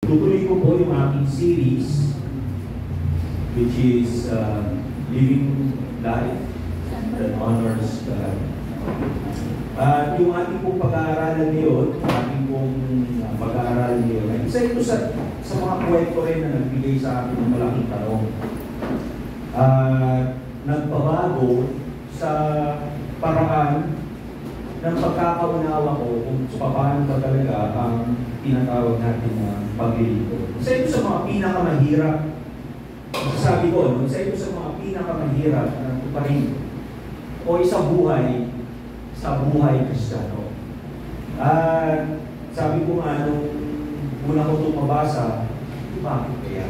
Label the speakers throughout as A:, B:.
A: Tutuloy ko po yung aking series, which is Living Life that Honors God. At yung ating pong pag-aaralan ngayon, ay isa ito sa mga kwento rin na nagbigay sa akin ng malaking tanong. Nagpabago sa paraan ng pagkakaunawa ko kung paano ba talaga ang tinatawag natin na paglilingkod. Isa ito sa mga pinakamahirap, sabi ko, isa ito sa mga pinakamahirap na tuparin o sa buhay Kristiyano. Sabi ko nga, nung una ko itong mabasa, bakit kaya?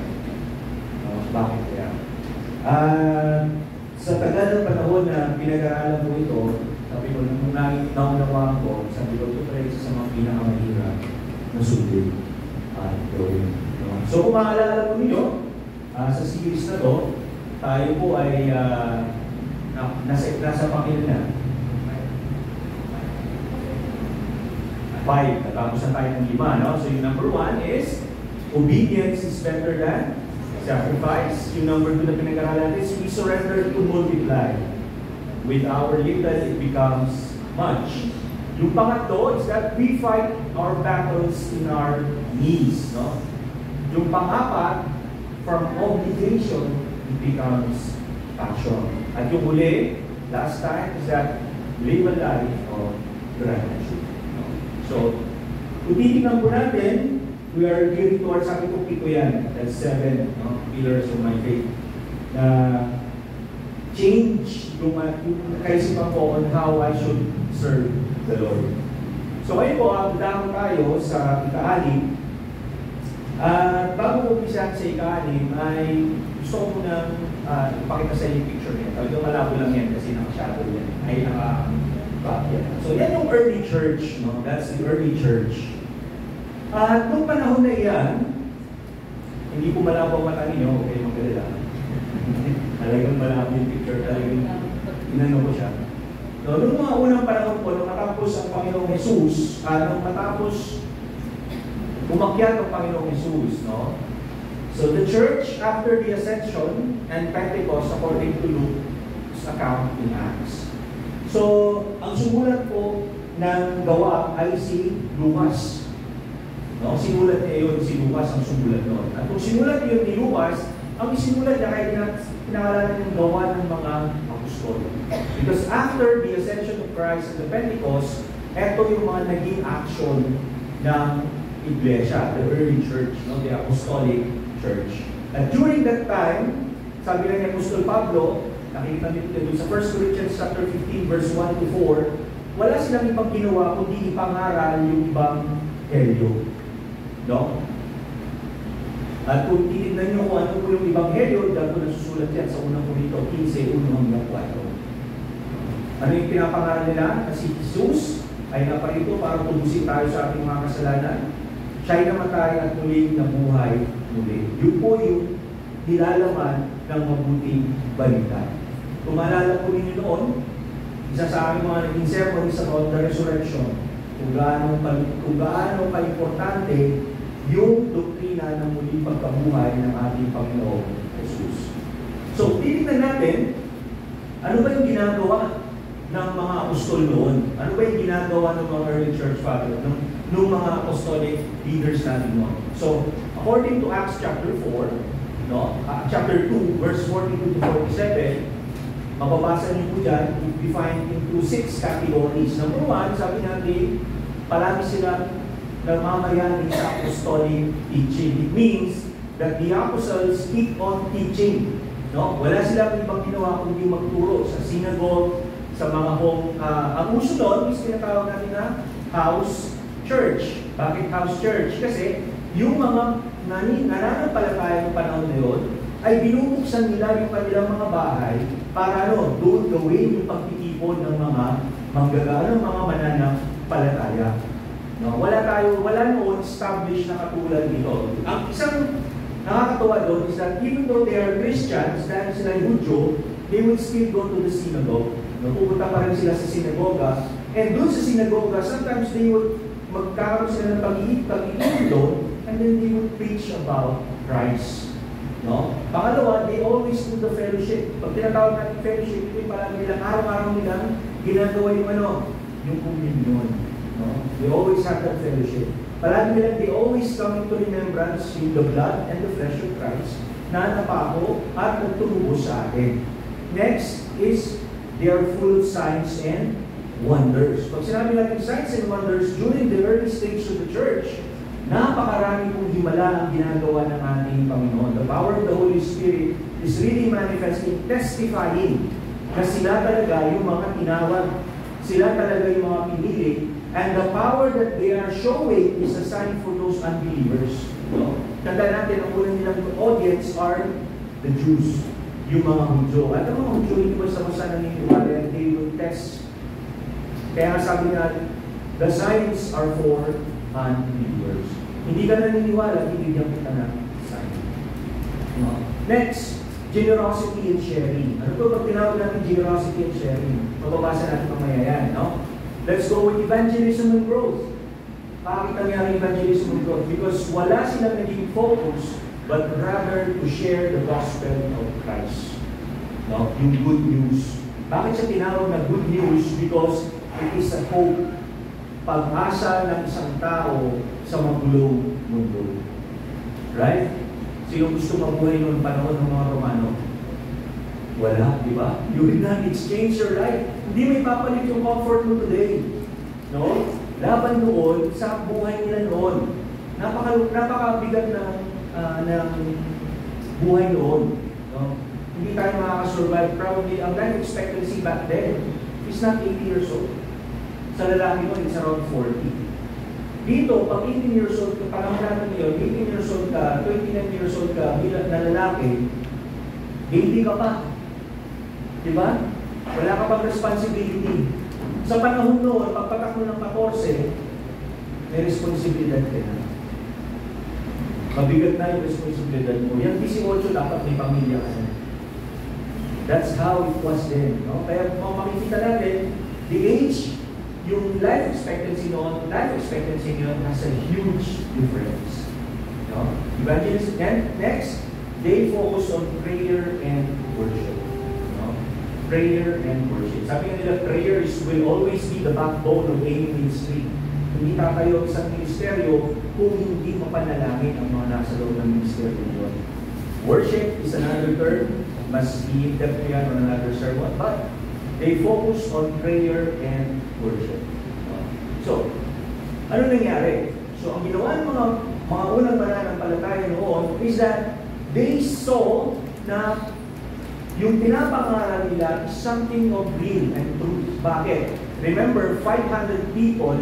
A: Bakit kaya? Sa tagal ng panahon na pinag-aaralan ko ito, sabi ko, nung naunawaan ko, sabi ko, ito pala isa sa mga pinakamahirap na sundin at gawin. So kung maalala po ninyo, sa series na to, tayo po ay nasa pakil na. 5. Natapos na tayo ng 5. No? So yung number 1 is, obedience is better than sacrifice. Yung number 2 na pinag-aralan is, we surrender to multiply. With our little, it becomes much. Yung pangatlo is that we fight our battles in our knees. No? Yung pang-apat, from obligation, it becomes passion. At yung huli, last time, is that live a life of gratitude. No? So, kung titignan po natin, we are gearing towards, sabi ko, pito yan. That's 7 pillars of my faith. Change yung kaisipan ko on how I should serve the Lord. So ngayon po, damo tayo sa ika-6. Bago ko umpisa sa ika-6, ay gusto ko munang ipakita sa inyo yung picture niya. Talagang malabo lang yan kasi naka-shadow yan. Ay naka-back yan. So yan yung early church. No? That's the early church. Nung panahon na yan, hindi ko malabo ang mata ninyo, okay, magkalala. Talagang malabo yung picture, talagang inano ko siya. So, noong mga unang panahon po, nung matapos ang Panginoong Jesus, nung matapos umakyat ang Panginoong Jesus, no? So, the church, after the Ascension and Pentecost, according to Luke's account in Acts. So, ang sumulat po ng gawa ay si Lucas. No? Sinulat niya yun, si Lucas ang sumulat noon. At kung sinulat yun ni Lucas, ang isinulat niya kaya pinakalanan yung gawa ng mga apostol. Because after the ascension of Christ and the Pentecost, eto yung mga naging action ng Iglesia, the early church, no? The apostolic church. At during that time, sabi na ni Apostol Pablo, nakikita nito doon sa 1 Corinthians chapter 15, verse 1 to 4, wala silang ibang ginawa kundi ipangaral yung ibang helyo. No? At kung titignan nyo kung ano po yung Ebanghelyo, dahil ko nasusulat yan sa unang Korinto 15, 1 hanggang 4. Ano yung pinapangaral nila? Na si Jesus ay naparito para tubusin tayo sa ating mga kasalanan. Siya'y namatay at muling nabuhay muli. Yun po yung nilalaman ng mabuting balita. Kung maalala po ninyo noon, isa sa aming mga naging sermon is about the resurrection. Kung gaano ka-importante yung doktrina ng muling pagkabuhay ng ating Panginoong Jesus. So, titignan natin, ano ba yung ginagawa ng mga apostol noon? Ano ba yung ginagawa ng mga early church fathers, ng mga apostolic leaders natin noon? So, according to Acts chapter 4, no? Chapter 2, verse 42 to 47, mababasa niyo po dyan, defined into 6 categories. Number 1, sabi natin, palagi sila namamayanin sa apostolic teaching. It means that the apostles keep on teaching. No? Wala silang ibang ginawa kundi magturo sa synagogue, sa mga home. Ang uso doon is tinatawag natin na house church. Bakit house church? Kasi yung mga nananampalataya ng panahon na yun, ay binubuksan nila yung kanilang mga bahay para doon gawin yung pagtitipon ng mga manggagawa, ng mga mananampalataya. No, wala noon established na katulad nito. Ang isang nakakatawa doon is that even though they are Christians, dahil sila Hudyo, they would still go to the synagogue. No, pupunta pa rin sila sa sinagoga. And doon sa sinagoga, sometimes they would magkakaroon sila ng pag-iipon doon and then they would preach about Christ. No? Pangalawa, they always do the fellowship. Pag tinatawag natin fellowship, ito yung parang nilang araw-araw nilang ginagawa yung yung communion. No? They always have that fellowship. Palagi nilang, they always come into remembrance in the blood and the flesh of Christ na napako at nagtulubos sa atin. Next is, they are full of signs and wonders. Pag sinabi natin signs and wonders, during the early stage of the church, napakarami kong himala ang ginagawa ng ating Panginoon. The power of the Holy Spirit is really manifesting, testifying na sila talaga yung mga tinawag, sila talaga yung mga pinili, and the power that they are showing is a sign for those unbelievers. No? Tanda natin, ang unang nilang audience are the Jews, yung mga Hudyo. At ang mga Hudyo, hindi ba sa naniniwala, and they will test. Kaya sabi nga, the signs are for unbelievers. Hindi ka naniniwala, ibigyan kita ng sign. No? Next, generosity and sharing. Ano ito? Pag tinawag natin generosity and sharing, mababasa natin mamaya yan, no? Let's go with evangelism and growth. Bakit nangyari evangelism and growth? Because wala silang naging focus, but rather to share the gospel of Christ. No? Yung good news. Bakit siya tinawag na good news? Because it is a hope, pag-asa ng isang tao sa magulong mundo. Right? Sino gusto mabuhay noong panahon ng mga Romano? Wala, di ba? You will not exchange your life. Hindi may papalit yung comfort mo today. No? Laban noon sa buhay nila noon. Napakabigat ng buhay noon. No? Hindi tayo makakasurvive. Probably, ang life expectancy back then is not 80 years old. Sa lalaki mo, it's around 40. Dito, pag 18 years old ka, panahon natin yun, 18 years old ka, 29 years old ka, bilang na lalaki, hindi ka pa. Diba? Wala ka pang responsibility. Sa panahon noon, pagpatak mo ng 14, may responsibilidad ka na. Mabigat na yung responsibilidad mo. Yung 18, dapat may pamilya ka na. That's how it was then. No? Kaya kung makikita natin, the age, yung life expectancy noon has a huge difference. No? Evangelism, and next, they focus on prayer and worship. No? Prayer and worship. Sabi nga nila, prayer will always be the backbone of any ministry. Hindi tatayo isang ministeryo kung hindi mapanalangin ang mga nasa loob ng ministeryo yun. Worship is another term, mas i-depth yan on another sermon, but they focus on prayer and worship. So, ano nangyari? So, ang ginawa ng mga unang mananampalataya noon is that they saw na yung pinapangaral nila is something of real and truth. Bakit? Remember, 500 people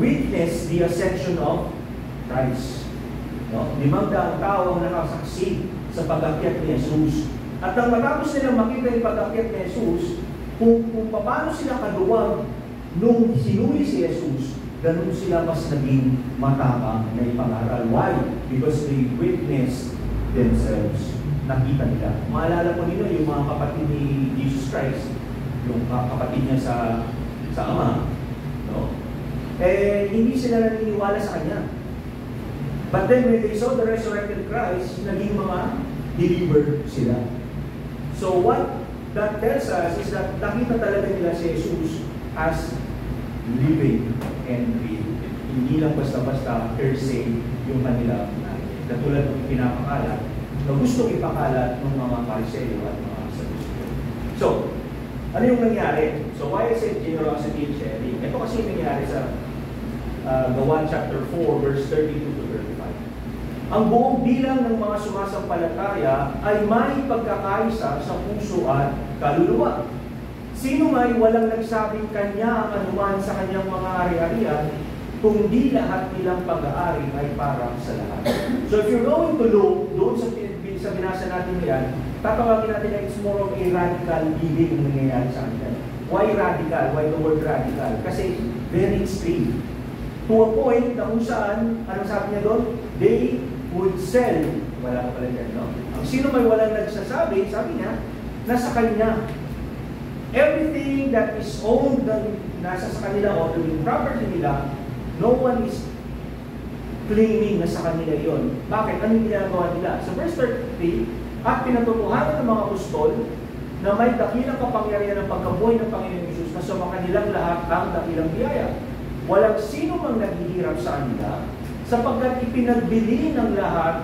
A: witnessed the ascension of Christ. No? 500 tao ang nakasaksi sa pag-akyat ni Jesus. At nang matapos nilang makita yung pag-akyat ni Jesus, kung paano sila kaduwag nung sinuli si Jesus, ganun sila mas naging matapang na ipangaral. Why? Because they witnessed themselves. Nakita nila. Maalala po nila yung mga kapatid ni Jesus Christ, yung kapatid niya sa Ama. No? Hindi sila naniniwala sa Kanya. But then when they saw the resurrected Christ, naging mga believer sila. So what that tells us is that nakita talaga nila si Jesus as living and real. Hindi lang basta-basta per se yung kanila katulad ng pinapakalat na gusto ipakalat ng mga Pariseo at mga Sadduceo. So, ano yung nangyari? So, why is it generosity and sharing? Ito kasi yung nangyari sa Gawa chapter 4, verse 32 to 35. Ang buong bilang ng mga sumasampalataya ay may pagkakaisa sa puso at kaluluwa. Sino may walang nagsabing kanya ang anuman sa kanyang mga ari-arian, kundi lahat nilang pag-aari ay para sa lahat. So if you're going to look doon sa binasa natin yan, tatawagin natin na it's more of a radical giving ang nangyayari sa kanila. Why radical? Why the word radical? Kasi very extreme. To a point na kung saan, anong sabi niya doon? They would sell. Wala ka pala dyan, no? Ang sino may walang nagsasabi, sabi niya, nasa kanya. Everything that is owned, nasa sa kanila o yung property nila, no one is claiming na sa kanila yon. Bakit? Anong ginagawa nila? Sa verse 33, at pinatutuhanan ng mga apostol na may dakilang kapangyarihan ng pagkabuhay ng Panginoon Hesus na sa mga kanilang lahat ang dakilang biyaya. Walang sino mang naghihirap sa kanila, sapagkat ipinagbili ng lahat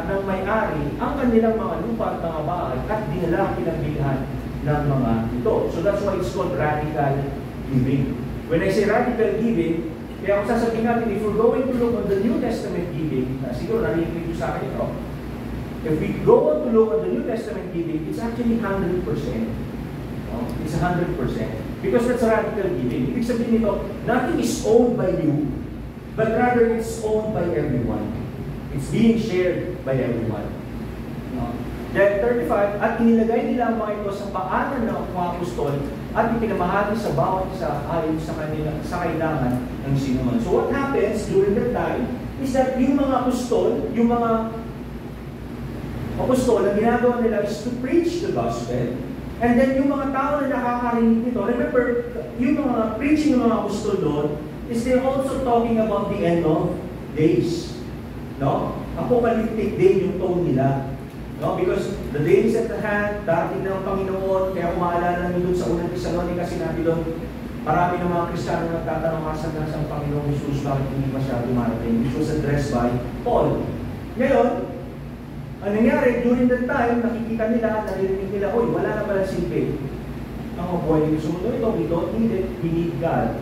A: ng may-ari ang kanilang mga lupa at mga bahay at dinala pinagbilihan ng mga ito. So that's why it's called radical giving. When I say radical giving, kaya kung sasabihin natin, if we're going to look on the New Testament giving, siguro narinig nyo sa akin ito, if we go on to look on the New Testament giving, it's actually 100%. It's 100%. Because that's radical giving. Ibig sabihin nito, nothing is owned by you, but rather it's owned by everyone. It's being shared by everyone. Then 35, at inilagay nila ang mga ito sa paanan ng mga apostol at ipinamahagi sa bawat isa ayon sa kailangan ng sinuman. So what happens during that time is that yung mga apostol, ang ginagawa nila is to preach the gospel. And then yung mga tao na nakakarinig nito, remember, yung mga preaching ng mga apostol doon is they're also talking about the end of days. No? Apocalyptic day yung tone nila. No? Because the day is at the hand, dating ng Panginoon, kaya kumaalala namin doon sa unang Thessalonica, sinabi doon, marami ng mga Kristiyano nagtatanong kasan ng Panginoong Jesus, bakit hindi pa siya dumarating? Which was addressed by Paul. Ngayon, ang nangyari, during that time, nakikita nila, naririnig nila, oy, wala na pala silbi. Ang buhay dito sa mundo ito, we don't need it, we need God.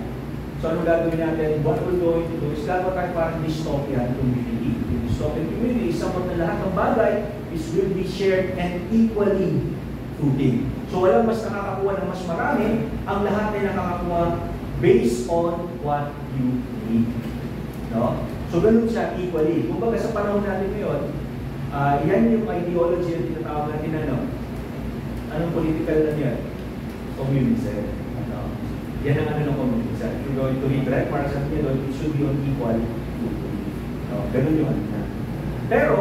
A: So ano gagawin natin? What we're going to do is gagawin tayo parang dystopian community. Yung dystopian community is somewhat na lahat ng bagay will be shared and equally fruiting. So walang mas nakakakuha ng mas marami, ang lahat ay nakakakuha based on what you need. No? So ganun siya equally. Kung baga sa panahon natin ngayon, yan yung ideology na tinatawag natin anong political na yan? Communism. Yan ang ng communism. If you're going to read, right? Para sa atin doon, it should be on equal footing. No? Ganun yung na. Pero,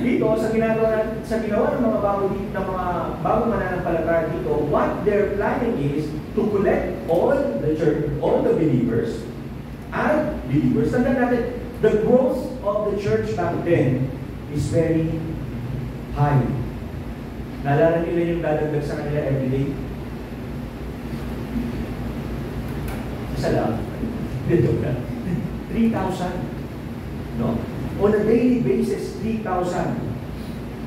A: dito, sa ginawa ng mga bago mananampalataya dito, what they're planning is to collect all the church, all the believers, and believers. Tandaan natin, the growth of the church back then is very high. Naalala nila yung dadagdag sa kanila everyday? Isa lang. Dito na. 3,000. No? On a daily basis, 3,000.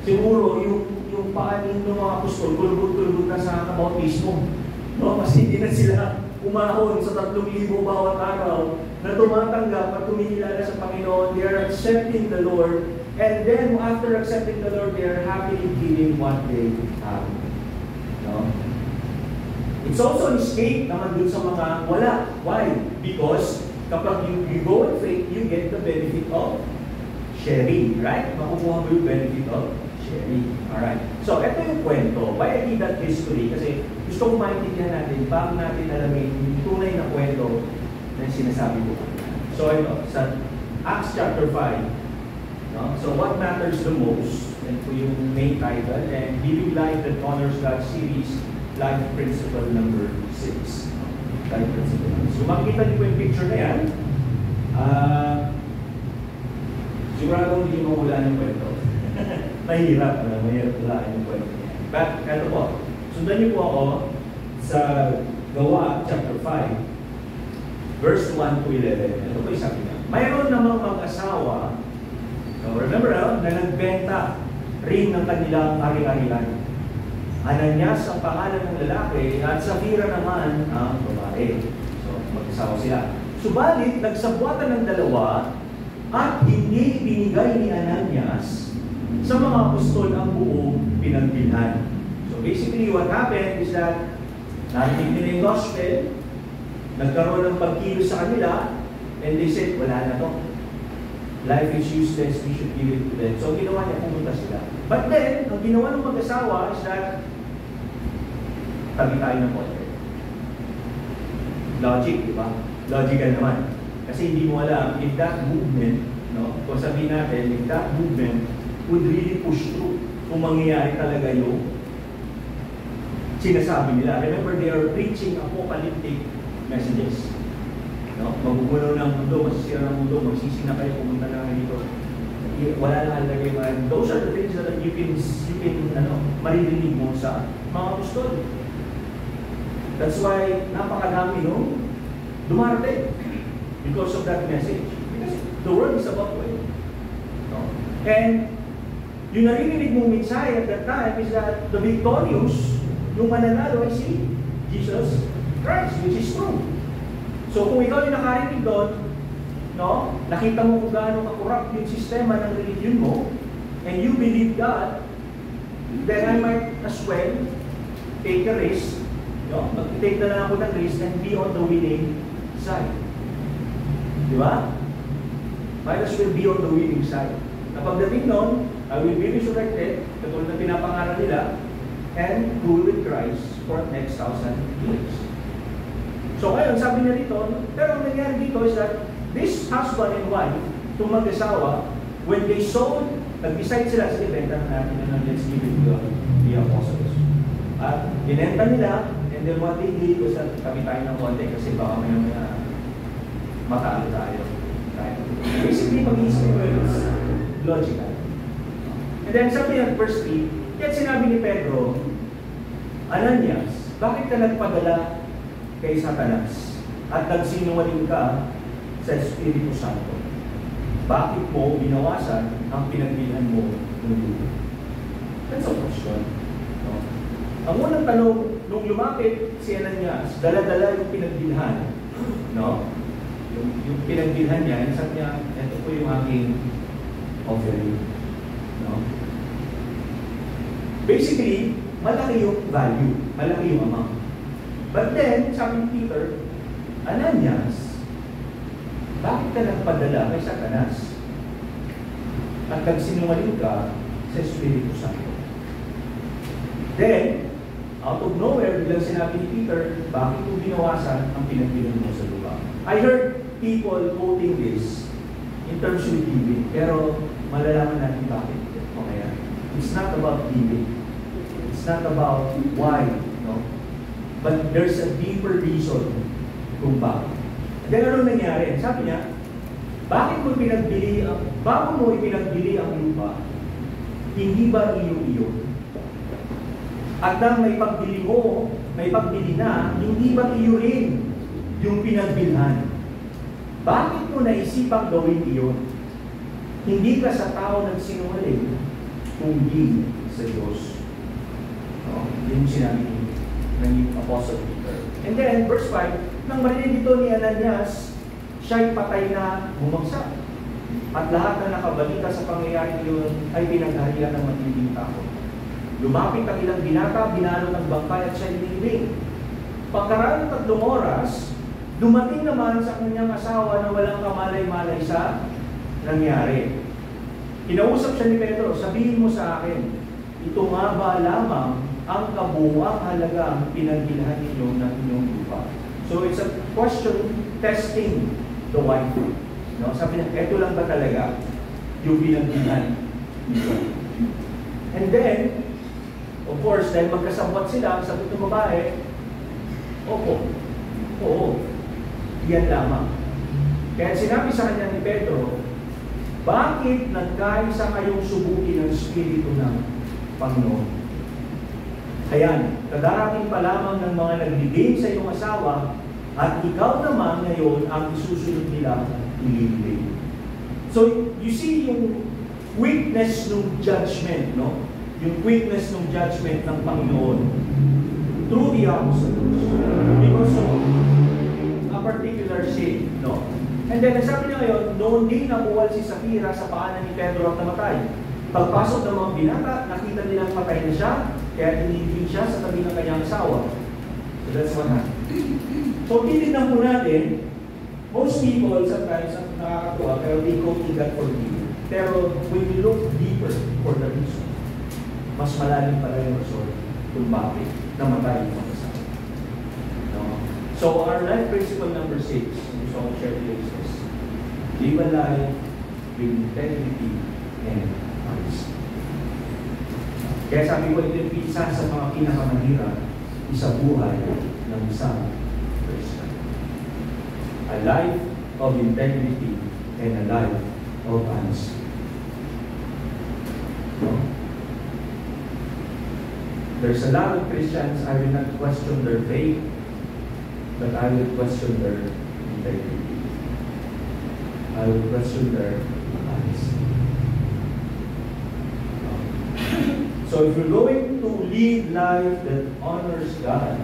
A: Siguro, yung paanin ng mga apostol, kulubot-kulubot na sa kabautismo. No? Kasi hindi na sila umahon sa 3,000 bawat araw na tumatanggap at kumilala sa Panginoon. They are accepting the Lord. And then, after accepting the Lord, they are happily giving what they have. No? It's also an escape naman dun sa mga wala. Why? Because kapag you go in faith, you get the benefit of sharing, right? Makukuha mo yung benefit of sharing. Alright. So, ito yung kwento. Why I did that history? Kasi gusto ko maintindihan natin bago natin alamin yung tunay na kwento na sinasabi ko. So, ito, sa Acts chapter 5, no? So, what matters the most? Ito yung main title, and Living Life That Honors God series, Life Principle number 6. Life Principle. So, makikita niyo po yung picture na yan. Sigurado hindi mo wala ng kwento. Mahirap wala yung kwento niya. But, ito po. Sundan niyo po ako sa Gawa, chapter 5, verse 1 to 11. Ito po yung sabi niya. Mayroon namang mag-asawa, remember na nagbenta rin ng kanilang ari-arian. Ananias ang pangalan ng lalaki at Safira naman ang babae. So, mag-asawa sila. Subalit, nagsabwatan ng dalawa at hindi binigay ni Ananias sa mga apostol ang buong pinagbilhan. So basically, what happened is that narinig nila yung gospel, nagkaroon ng pagkilos sa kanila, and they said, wala na to. Life is useless, we should give it to them. So ginawa niya, pumunta sila. But then, ang ginawa ng mag-asawa is that tabi tayo ng konti. Logic, di ba? Logical naman. Kasi hindi mo alam if that movement, no? Kung sabihin natin, if that movement would really push through kung mangyayari talaga yung sinasabi nila. Remember, they are preaching apocalyptic messages. No? Magugulo ng mundo, masisira ng mundo, magsisi na kayo, pumunta na kayo dito. Wala na halagay man. Those are the things that you can maririnig mo sa mga apostol. That's why napakadami dumarating because of that message. Because the world is about to end. No? And yung naririnig mong mensahe at that time is that the victorious, yung mananalo ay si Jesus Christ, which is true. So kung ikaw yung nakarinig doon, no, nakita mo kung gaano ka-corrupt yung sistema ng religion mo, and you believe God, then I might as well take a risk, no? Mag-take na lang ako ng risk and be on the winning side. Di ba? Might as well be on the winning side. Na pagdating noon, I will be resurrected, katulad na pinapangaral nila, and rule with Christ for the next 1,000 years. So ngayon, sabi niya dito, pero ang nangyari dito is that this husband and wife, itong mag-asawa, when they sold, nag-decide sila, sige, benta na natin na let's give it to the apostles. At binenta nila, and then what they did was that kami tayo ng konti kasi baka may matalo tayo. Basically, pag-iisip ko yun, it's logical. And then sabi niya, verse 3, kaya sinabi ni Pedro, Ananias, bakit ka nagpadala kay Satanas at nagsinungaling ka sa Espiritu Santo? Bakit mo binawasan ang pinagbilhan mo ng lupa? That's a question. No? Ang unang tanong, nung lumapit si Ananias, dala-dala yung pinagbilhan. No? Yung pinagbilhan niya, sabi niya, ito po yung aking offering. No? Basically, malaki yung value, malaki yung amount. But then, sabi ni Peter, Ananias, bakit ka nagpadala kay Satanas at nagsinungaling ka sa Espiritu Santo? Then, out of nowhere, biglang sinabi ni Peter, bakit mo binawasan ang pinagbilhan mo sa lupa? I heard people quoting this in terms of giving, pero malalaman natin bakit. Okay, it's not about giving. It's not about why, no? But there's a deeper reason kung bakit. Then ano nangyari? Sabi niya, bakit mo pinagbili, bago mo ipinagbili ang lupa, hindi ba iyo-iyo? At nang may pagbili mo, may pagbili na, hindi ba iyo rin yung pinagbilhan? Bakit mo naisipang gawin iyon? Hindi ka sa tao nagsinungaling, kundi sa Diyos. No? Yun yung sinabi ng Apostle Peter. And then, verse 5, nang marinig ito ni Ananias, siya'y patay na bumagsak. At lahat na nakabalita sa pangyayari yun ay pinagharian ng matinding takot. Lumapit ang ilang binata, binalo ng bangkay at siya'y nilibing. Pagkaraan ng 3 oras, dumating naman sa kanyang asawa na walang kamalay-malay sa nangyari. Kinausap siya ni Pedro, sabihin mo sa akin, ito nga ba lamang ang kabuuang halagang pinagbilhan ninyo ng inyong lupa? So it's a question testing the wife. No? Sabi niya, eto lang ba talaga yung pinagbilhan ninyo? And then, of course, dahil magkasabwat sila, sabi ng babae, opo, oo, yan lamang. Kaya sinabi sa kanya ni Pedro, bakit nagkaisa kayong subukin ng Espiritu ng Panginoon? Ayan, kadarating pa lamang ng mga nagbigay sa iyong asawa at ikaw naman ngayon ang isusunod nila ililibing. So, you see yung quickness ng judgment, no? Yung quickness ng judgment ng Panginoon through the apostles because of a particular sin, no? And then, sabi niya ngayon, noon din nabuwal si Sapphira sa paanan ni Pedro at namatay. Pagpasok ng mga binata, nakita nilang patay na siya, kaya tinibig siya sa tabi ng kanyang asawa. So that's what happened. So titignan po natin, most people sometimes nakakatuwa, pero they go to that for me. Pero when we look deeper for the reason, mas malalim pala yung result kung bakit namatay yung mag-asawa. No? So our life principle number 6, gusto kong share with you is this: live a life with integrity and honesty. Kaya sabi ko, ito yung isa sa mga pinakamahirap sa buhay ng isang Christian. a life of integrity and a life of honesty. No? There's a lot of Christians, I will not question their faith, but I will question their integrity. I will question their honesty. So if we're going to lead life that honors God,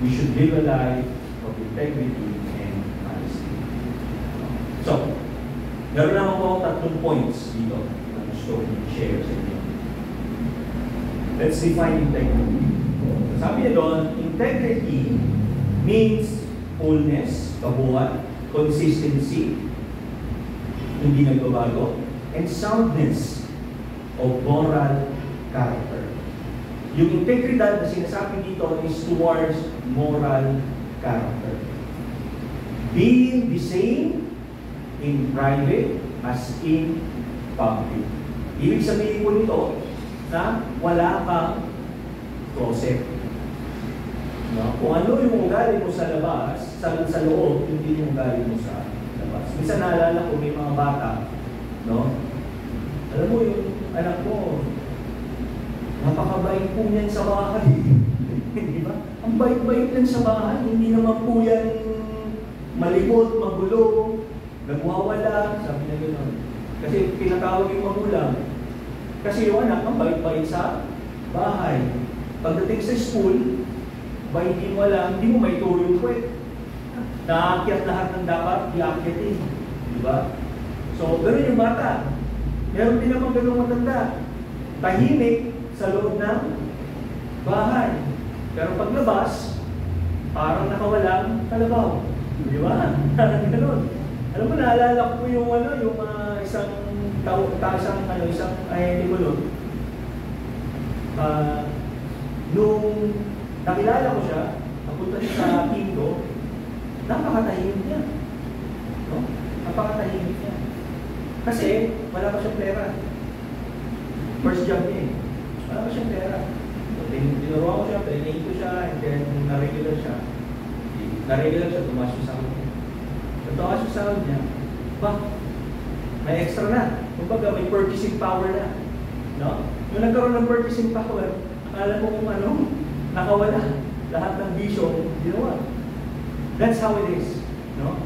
A: we should live a life of integrity and honesty. So, meron naman po tatlong points dito na gusto ko i-share sa inyo. Let's define integrity. Sabi niya doon, integrity means fullness, kabuuan, consistency, hindi nagbabago, and soundness of moral character. Yung integridad na sinasabi dito is towards moral character. Being the same in private as in public. Ibig sabihin ko nito na wala kang closet. No? Kung ano yung ugali mo sa labas, sa loob, hindi yung ugali mo sa labas. Minsan naalala ko may mga bata, no? Alam mo yung anak mo, napakabait po niyan sa bahay. Di ba? Ang bait-bait yan sa bahay. Hindi naman po yan malibot, magulo, nagwawala. Sabi na gano'n. Kasi pinatawag yung magulang. Kasi yung anak, ang bait-bait sa bahay. Pagdating sa school, ba hindi mo alam, hindi mo may turo yung kwet. Naakyat lahat ng dapat, iakyatin. Di ba? So, gano'n yung bata. Meron din naman gano'ng matanda. Tahimik sa loob ng bahay. Pero paglabas, parang nakawalang kalabaw. Di ba? Ganun. Alam mo, naalala ko yung isang isang ahente ko nun. Nung nakilala ko siya, napunta siya sa team ko, napakatahimik niya. No? Napakatahimik niya. Kasi, wala pa siyang pera. First job niya eh. Wala pa siyang pera. So, tinuruan ko siya, training ko siya, and then na-regular siya. Na-regular siya, tumaas yung sahod niya. Tumaas yung sahod niya, may extra na. Kumbaga, may purchasing power na. No? Nung nagkaroon ng purchasing power, akala ko kung ano, nakawala. Lahat ng vision, ginawa. That's how it is. No?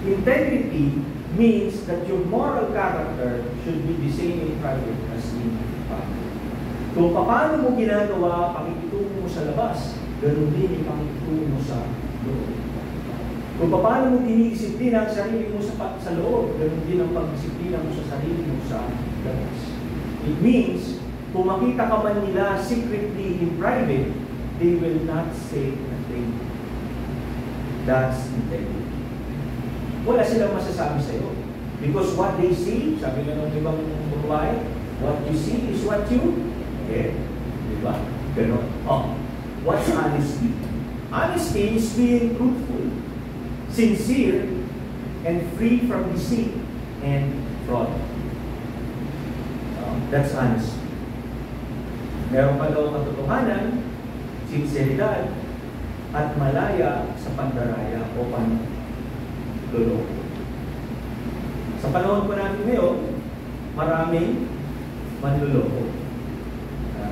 A: Integrity means that your moral character should be the same in private as in public. Kung paano mo ginagawa, pakikitungo mo sa labas, ganun din yung pakikitungo mo sa loob. Kung paano mo dinidisiplina ang sarili mo sa loob, ganun din ang pagdisiplina mo sa sarili mo sa labas. It means, kung makita ka man nila secretly in private, they will not say a thing. That's integrity. Wala silang masasabi sa iyo. Because what they see, sabi nga ng ibang babae, what you see is what you get. Diba? Pero, what's honesty? Honesty is being truthful, sincere, and free from deceit and fraud. That's honesty. Meron pa daw katotohanan, sinseridad, at malaya sa pandaraya o panloloko. Sa panahon po natin ngayon, maraming manloloko.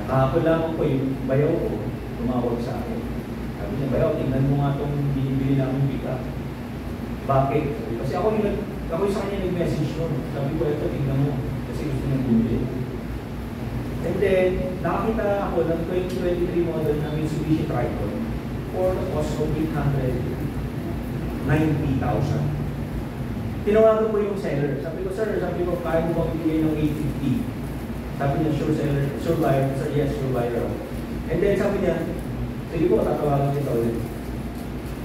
A: Kahapon lamang po yung bayaw ko, tumawag sa akin. Sabi niya, bayaw, tingnan mo nga itong binibili namin bika. Bakit? Kasi ako sa kanya nag-message nun. Sabi ko, ito, tingnan mo. Kasi gusto niyang bumili. And then, nakakita ako ng 2023 model na Mitsubishi Triton for the cost of 890,000. Tinawagan ko yung seller. Sabi ko, sir, kaya mo bang ibigay ng 850? Sabi niya, sure seller, sure buyer. Sir, yes, sure buyer. And then sabi niya, sige po, tatawagan kita ulit.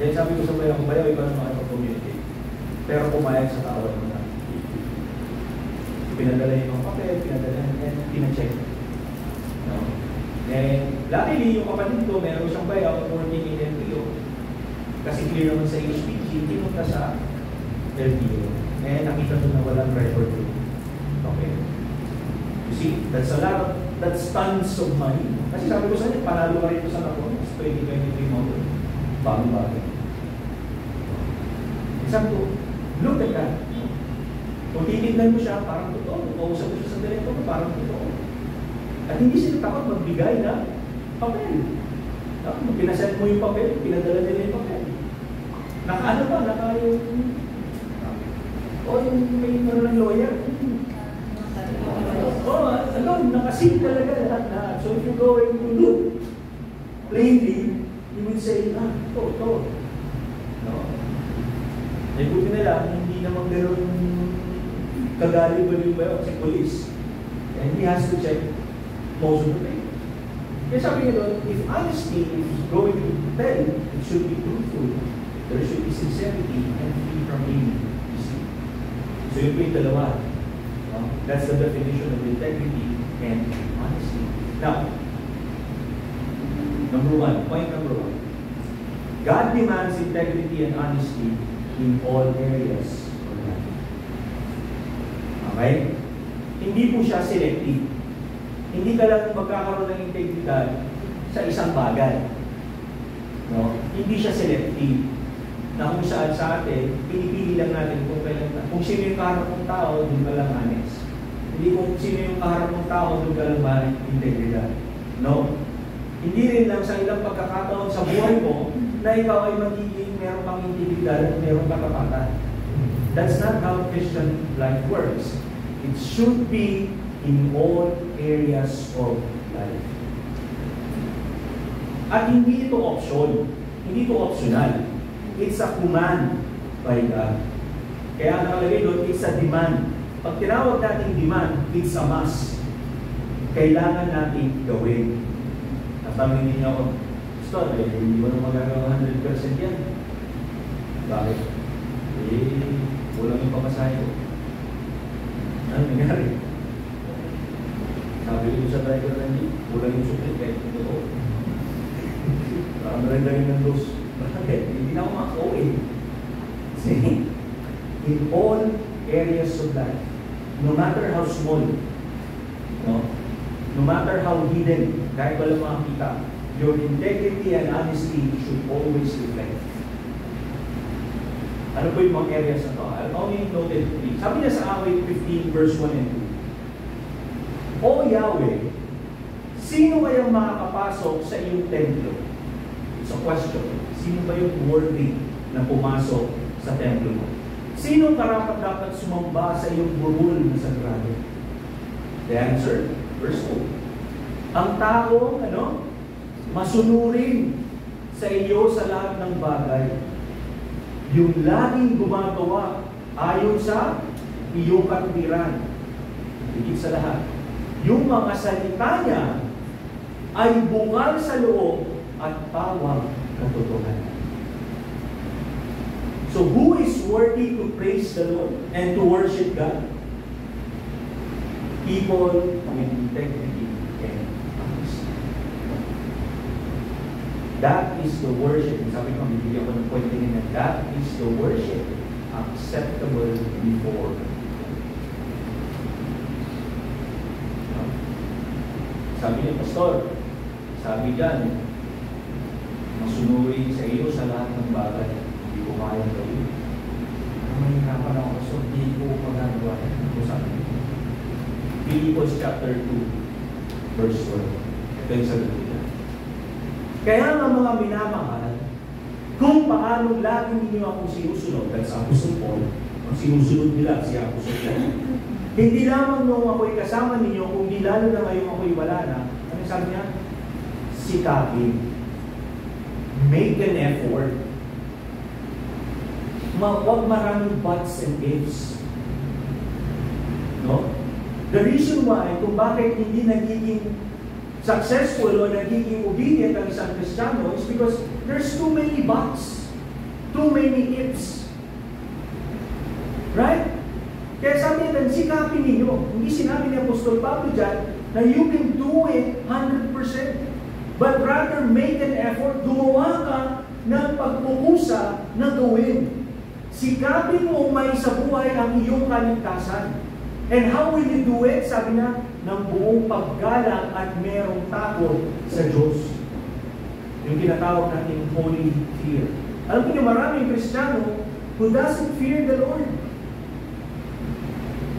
A: Then sabi ko sa bayaw, ikaw naman ang community. Pero pumayag sa tawag mo na. Pinadala yung mga papel, and pinacheck. No? And luckily, yung kapatid ko, meron siyang bayaw, working in LTO. Kasi clear naman sa HPG, pinunta sa LTO. And nakita ko na walang record. Okay. You see, that's tons of money. Kasi sabi ko sa inyo, panalo ka rito sa Napoleon, 2023 model. Bago-bago. Sabi ko, look at that. Kung titignan mo siya, parang totoo. Kausap mo siya sa telepono, parang totoo. At hindi sila takot magbigay na papel. Pinaset mo yung papel, pinadala nila yung papel. Naka-ano ba? Yung may ng lawyer. Nakasin talaga lahat na. So if you're going to look plainly, you would say, ito. No? Buti na lang, hindi naman gano'n kagali-bali ba si police. And he has to check most of the things. Kaya sabi niya doon, if honesty is going to tell, it should be truthful. There should be sincerity and free from envy. You see? So yun po yung dalawa. That's the definition of integrity and honesty. Now, point number one. God demands integrity and honesty in all areas of life. Okay? Hindi po siya selective. Hindi ka lang magkakaroon ng integridad sa isang bagay. No? Hindi siya selective. Na kung saan sa atin, pinipili lang natin kung sino yung kaharap ng tao, doon ka lang honest. Hindi kung sino yung kaharap ng tao, doon ka lang ba integridad. No? Hindi rin lang sa ilang pagkakataon sa buhay mo na ikaw ay magiging meron kang integridad at meron katapatan. That's not how Christian life works. It should be in all areas of life. At hindi ito option. Hindi ito optional. It's a command by God. Kaya nakalagay doon, it's a demand. Pag tinawag natin demand, it's a must. Kailangan natin gawin. Natanong niyo ako, Pastor, hindi mo na magagawa 100% yan. Bakit? Kulang yung pamasahe ko. Ano nangyari? Sabi ko sa driver ng jeep, kulang yung suklit kahit ito ko. Parang narindagin ng dos. Bakit? Hindi na ako makakauwi. See? In all areas of life, no matter how small, no matter how hidden, kahit walang makakita, your integrity and honesty should always reflect. Ano po yung mga areas na ito? I'll only noted 3. Sabi niya sa Awit 15 verse 1 and 2. O Yahweh, sino kayang makakapasok sa iyong templo? It's a question. Sino ba yung worthy na pumasok sa templo mo? Sino karapat dapat sumamba sa iyong burul na sagrado? The answer, verse 2. Ang tao, masunurin sa iyo sa lahat ng bagay. Yung laging gumagawa ayon sa iyong katwiran. Higit sa lahat. Yung mga salita niya ay bungal sa loob at pawang katotohanan. So who is worthy to praise the Lord and to worship God? People with integrity and honesty. That is the worship. Sabi ko, bibigyan ko ng point din na that is the worship acceptable before God. Sabi niya, Pastor, sabi dyan, masunurin sa iyo sa lahat ng bagay. Hindi ko kaya gawin. Mahirapan ako, so hindi ko magagawa. Ito sabi niya. Philippians chapter 2, verse 12. Ito yung sabi niya. Kaya nga mga minamahal, kung paano lagi ninyo akong sinusunod, that's Apostle Paul, ang sinusunod nila si Apostle Paul, hindi lamang nung ako'y kasama ninyo, kundi lalo na ngayong ako'y wala na, ano sabi niya? Sikapin. Make an effort. Huwag maraming buts and ifs. No? The reason why, kung bakit hindi nagiging successful o nagiging obedient ang isang Kristiyano is because there's too many buts, too many ifs. Right? Kaya sabi niya, sikapin ninyo. Hindi sinabi ni Apostol Pablo dyan na you can do it 100%. But rather make an effort, gumawa ka ng pagpupusa na gawin. Sikapin mo may sa buhay ang iyong kaligtasan. And how will you do it? Sabi niya, ng buong paggalang at merong takot sa Diyos. Yung tinatawag natin holy fear. Alam niyo, maraming Kristiyano, who doesn't fear the Lord.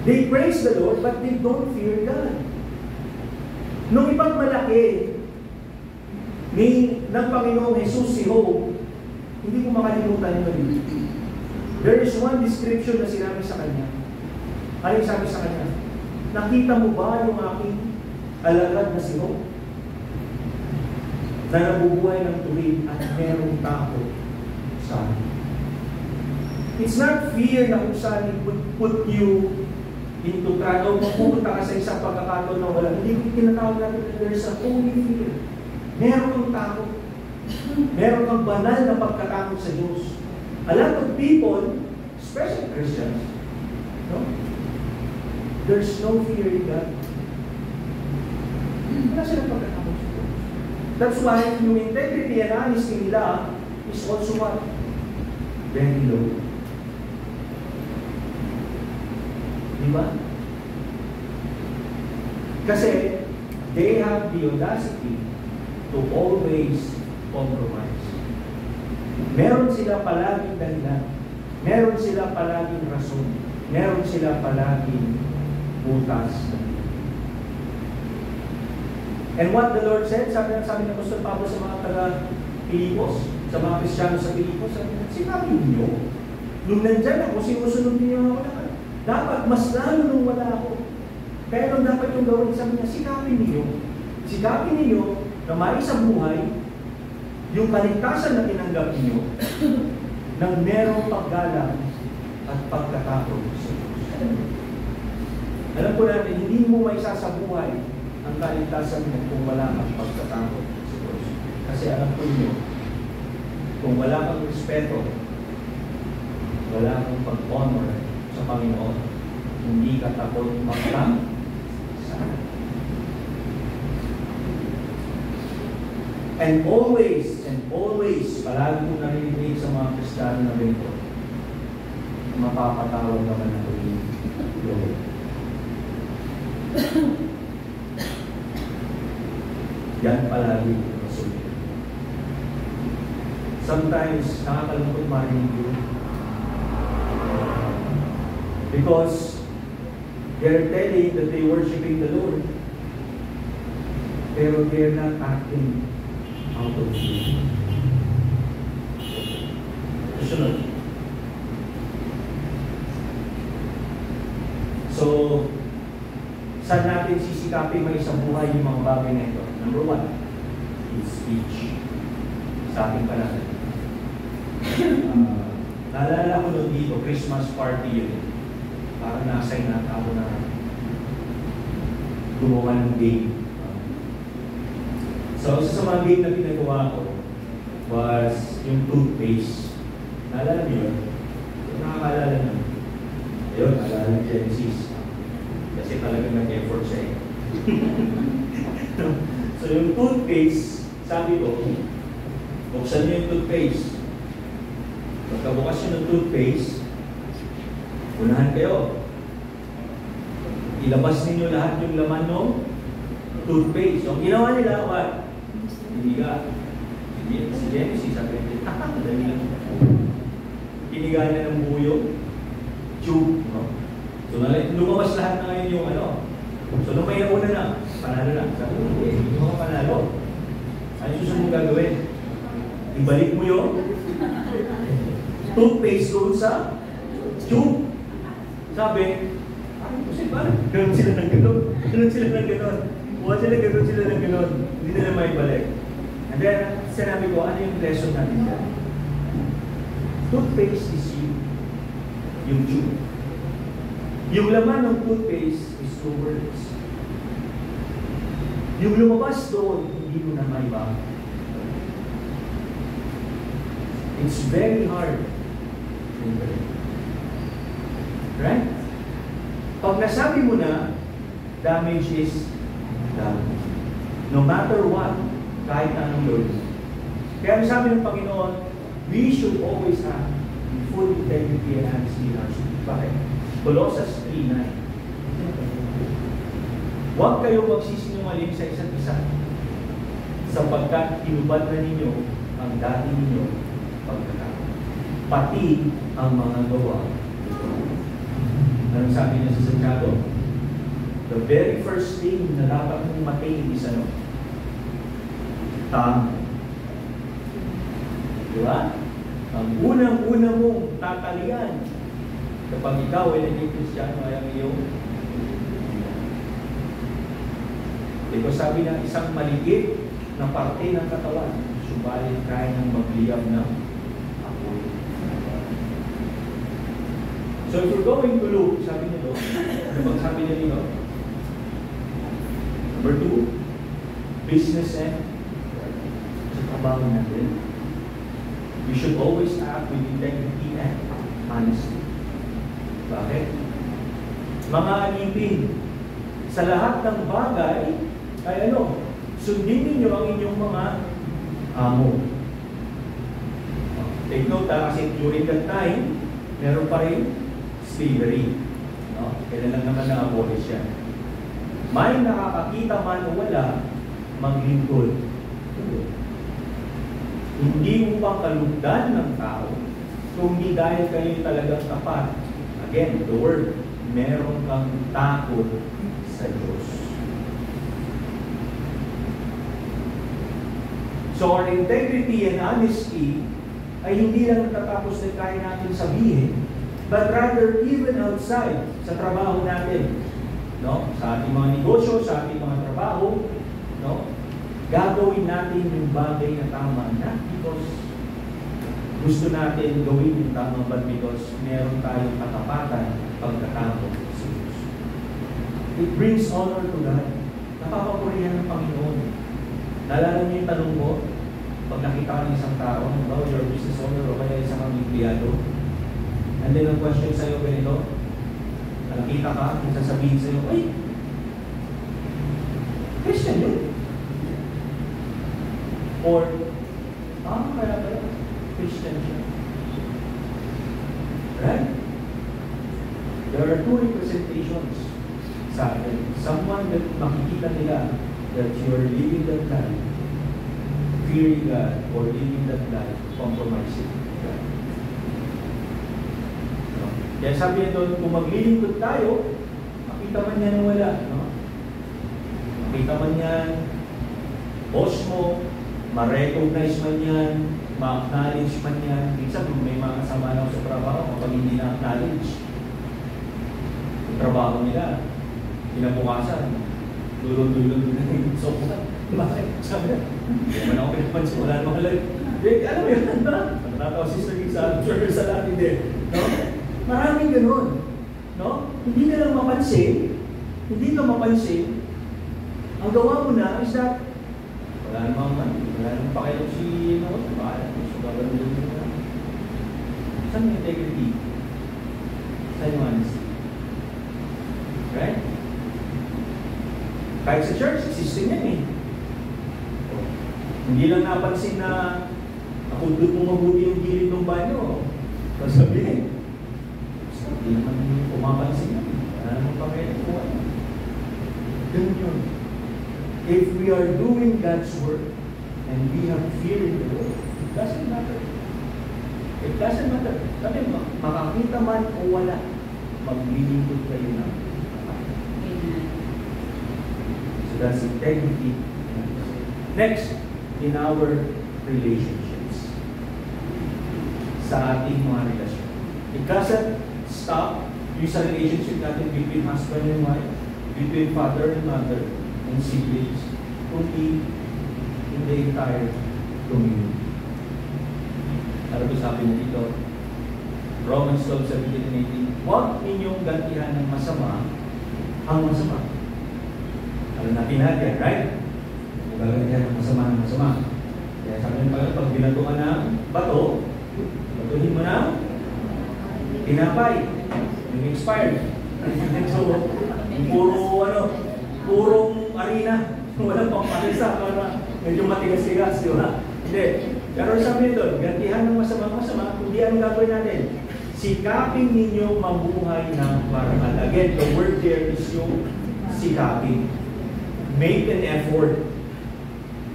A: They praise the Lord, but they don't fear God. Nung ibang malaki ng Panginoong Jesus si Job, hindi ko makalimutan yun. There is one description na sinabi sa kanya. Ano yung sabi sa kanya? Nakita mo ba yung aking alagad na si Job? Na nabubuhay ng tuwid at merong takot sa akin. It's not fear na kung saan it would put you into trial. Mapupunta ka sa isang pagkakataon na wala. Hindi ko tinatawag natin na there's a holy fear. Meron kang takot. Meron kang banal na pagkatakot sa Diyos. A lot of people, especially Christians, no? There's no fear in God. Wala silang pagkatakot sa Diyos. That's why yung integrity and honesty nila is also what? Very low. Diba? Kasi they have the audacity to always compromise. Meron sila palaging dahilan. Meron sila palaging rason. Meron sila palaging butas. And what the Lord said, sabi ng Apostol Pablo sa mga taga-Pilipos, sa mga Kristiyano sa Pilipos, sinabi niyo, nung nandyan ako, sinusunod niyo ang wala. Dapat mas lalo nung wala ako. Kaya nung dapat yung gawin, sabi niya, sikapin niyo na maisa buhay yung kaligtasan na tinanggap niyo ng merong paggalang at pagkatakot sa Diyos. Alam po natin, hindi mo maisasabuhay ang kaligtasan mo kung wala kang pagkatakot sa Diyos. Kasi alam po niyo, kung wala kang respeto, wala kang pag-honor sa Panginoon, hindi ka takot maglang sa Kanya. And always, palagi kong narinig sa mga Kristiyano na rito, mapapatawag naman ako yung Lord. Yan palagi masulit. Sometimes, nakakalungkot marinig yun. Because they're telling that they're worshiping the Lord, pero they're not acting out of fear. Sunod. So, saan natin sisikapin may isang buhay yung mga bagay na ito? Number one, is speech. Sa ating panahon. Naalala ko nun dito, Christmas party yun. Parang na-assign na ako na gumawa ng game. So, isa sa mga game na pinagawa ko was yung toothpaste. Naalala niyo yun? Nakakaalala niyo. Ayun, naalala ni Genesis. Kasi talagang nag-effort siya eh. So, yung toothpaste, sabi ko, buksan niyo yung toothpaste. Pagkabukas niyo ng toothpaste, unahan kayo. Ilabas ninyo lahat yung laman ng toothpaste. So, ang ginawa nila, what? Hiniga. Si Genesis, sabi niya, dali lang. Hiniga niya ng buyo, tube. No? So, lumabas lahat na ngayon yung ano. So, nung may nauna na, panalo na. Sabi ko, hindi mo panalo. Ano yung susunod gagawin? Ibalik mo yung toothpaste doon sa tube. Sabi, kasi parang gano'n sila ng gano'n. Gano'n sila ng gano'n. Huwag sila ng gano'n. Hindi nila may balik. And then, sinabi ko, ano yung lesson natin dyan? Toothpaste is yung tube. Yung laman ng toothpaste is 2 words. Yung lumabas doon, hindi mo na maiba. It's very hard. Right? Pag nasabi mo na, damage is damage. No matter what, kahit anong Lord. Kaya sabi ng Panginoon, we should always have full integrity and honesty in our speech. Bakit? Colossians 3:9. Huwag kayo magsisinungaling sa isa't isa, sapagkat hinubad na ninyo ang dati ninyo pagkakataon. pati ang mga gawa. Anong sabi niya sa Santiago? The very first thing na dapat mong matain is ano? Tama. Diba? Ang unang-una mong tatalian kapag ikaw ay naging Kristiyano ay ang iyong. Ito sabi ng isang maliit na parte ng katawan, subalit kaya ng magliyab ng apoy. So if you're going to look, sabi nito, ano bang sabi niya dito? Number 2, business and sa trabaho natin. We should always act with integrity and honesty. Bakit? Mga alipin, sa lahat ng bagay, ay ano, sundin ninyo ang inyong mga amo. Take note kasi during that time, meron pa rin slavery. No? Kailan lang naman na-abolish yan. May nakakakita man o wala, maglingkod. Hindi upang kalugdan ng tao, kundi dahil kayo talagang tapat. Again, the word, meron kang takot sa Diyos. So our integrity and honesty ay hindi lang natatapos na kaya natin sabihin, but rather even outside, sa trabaho natin. No? Sa ating mga negosyo, sa ating mga trabaho, no? Gagawin natin yung bagay na tama, not because gusto natin gawin yung tama, but because meron tayong katapatan pagkatapos sa Diyos. It brings honor to God. Napapapurihan ng Panginoon. Naalala niyo yung tanong mo, pag nakita ka ng isang tao, your business owner o kaya isang empleyado, and then ang question sa'yo ganito, nakita ka, kung sasabihin sa'yo, ay, Christian yun. Or, kaya pala, Christian siya. Right? There are two representations sa atin. Someone that makikita nila that you are living that life, fearing God, or living that life, compromising God. No? Kaya sabi niya doon, kung maglilingkod tayo, makita man yan wala. No? Makita man yan, boss mo, ma-recognize man yan, ma-acknowledge man yan. Minsan may mga kasama lang sa trabaho kapag hindi na-acknowledge. Yung trabaho nila, kinabukasan, dulong-dulong na yung sopa. Bakit? Sabi na, hindi naman ako pinapansin, wala naman lang. Alam mo yun, natatawa si Sir sa church sa lahat, hindi. No? Maraming ganun. No? Hindi ka lang mapansin, ang gawa mo na is that wala namang pakialam si Noah, bahala mo, so gagawin mo na. Saan yung integrity? Saan yung honesty? Right? Kahit sa church, existing yan eh. Hindi lang napansin na nakundot mo mabuti yung gilid ng banyo. Sasabihin, hindi naman pumapansin yan. Wala namang pakialam ko. Ganun yun. If we are doing God's work and we have fear in the Lord, it doesn't matter. It doesn't matter. Sabi mo, makakita man o wala, maglilingkod kayo na. So that's integrity. Next, in our relationships. Sa ating mga relasyon. It doesn't stop yung sa relationship natin between husband and wife, between father and mother, and siblings, kundi in the entire community. Ano ba sabi niya dito? Romans 12:17-18, huwag ninyong gantihan ng masama ang masama. Alam natin natin, right? Huwag gantihan ng masama. Kaya sabi niya pag binatukan ng bato, batuhin mo na tinapay, yung expired. So, purong arena, walang pangpalisa para medyo matigas-tigas, di ba? Hindi. Pero sabi nito, gantihan ng masama, kundi ang gagawin natin? Sikapin ninyo mabuhay ng parangal. Again, the word there is yung sikapin. Make an effort.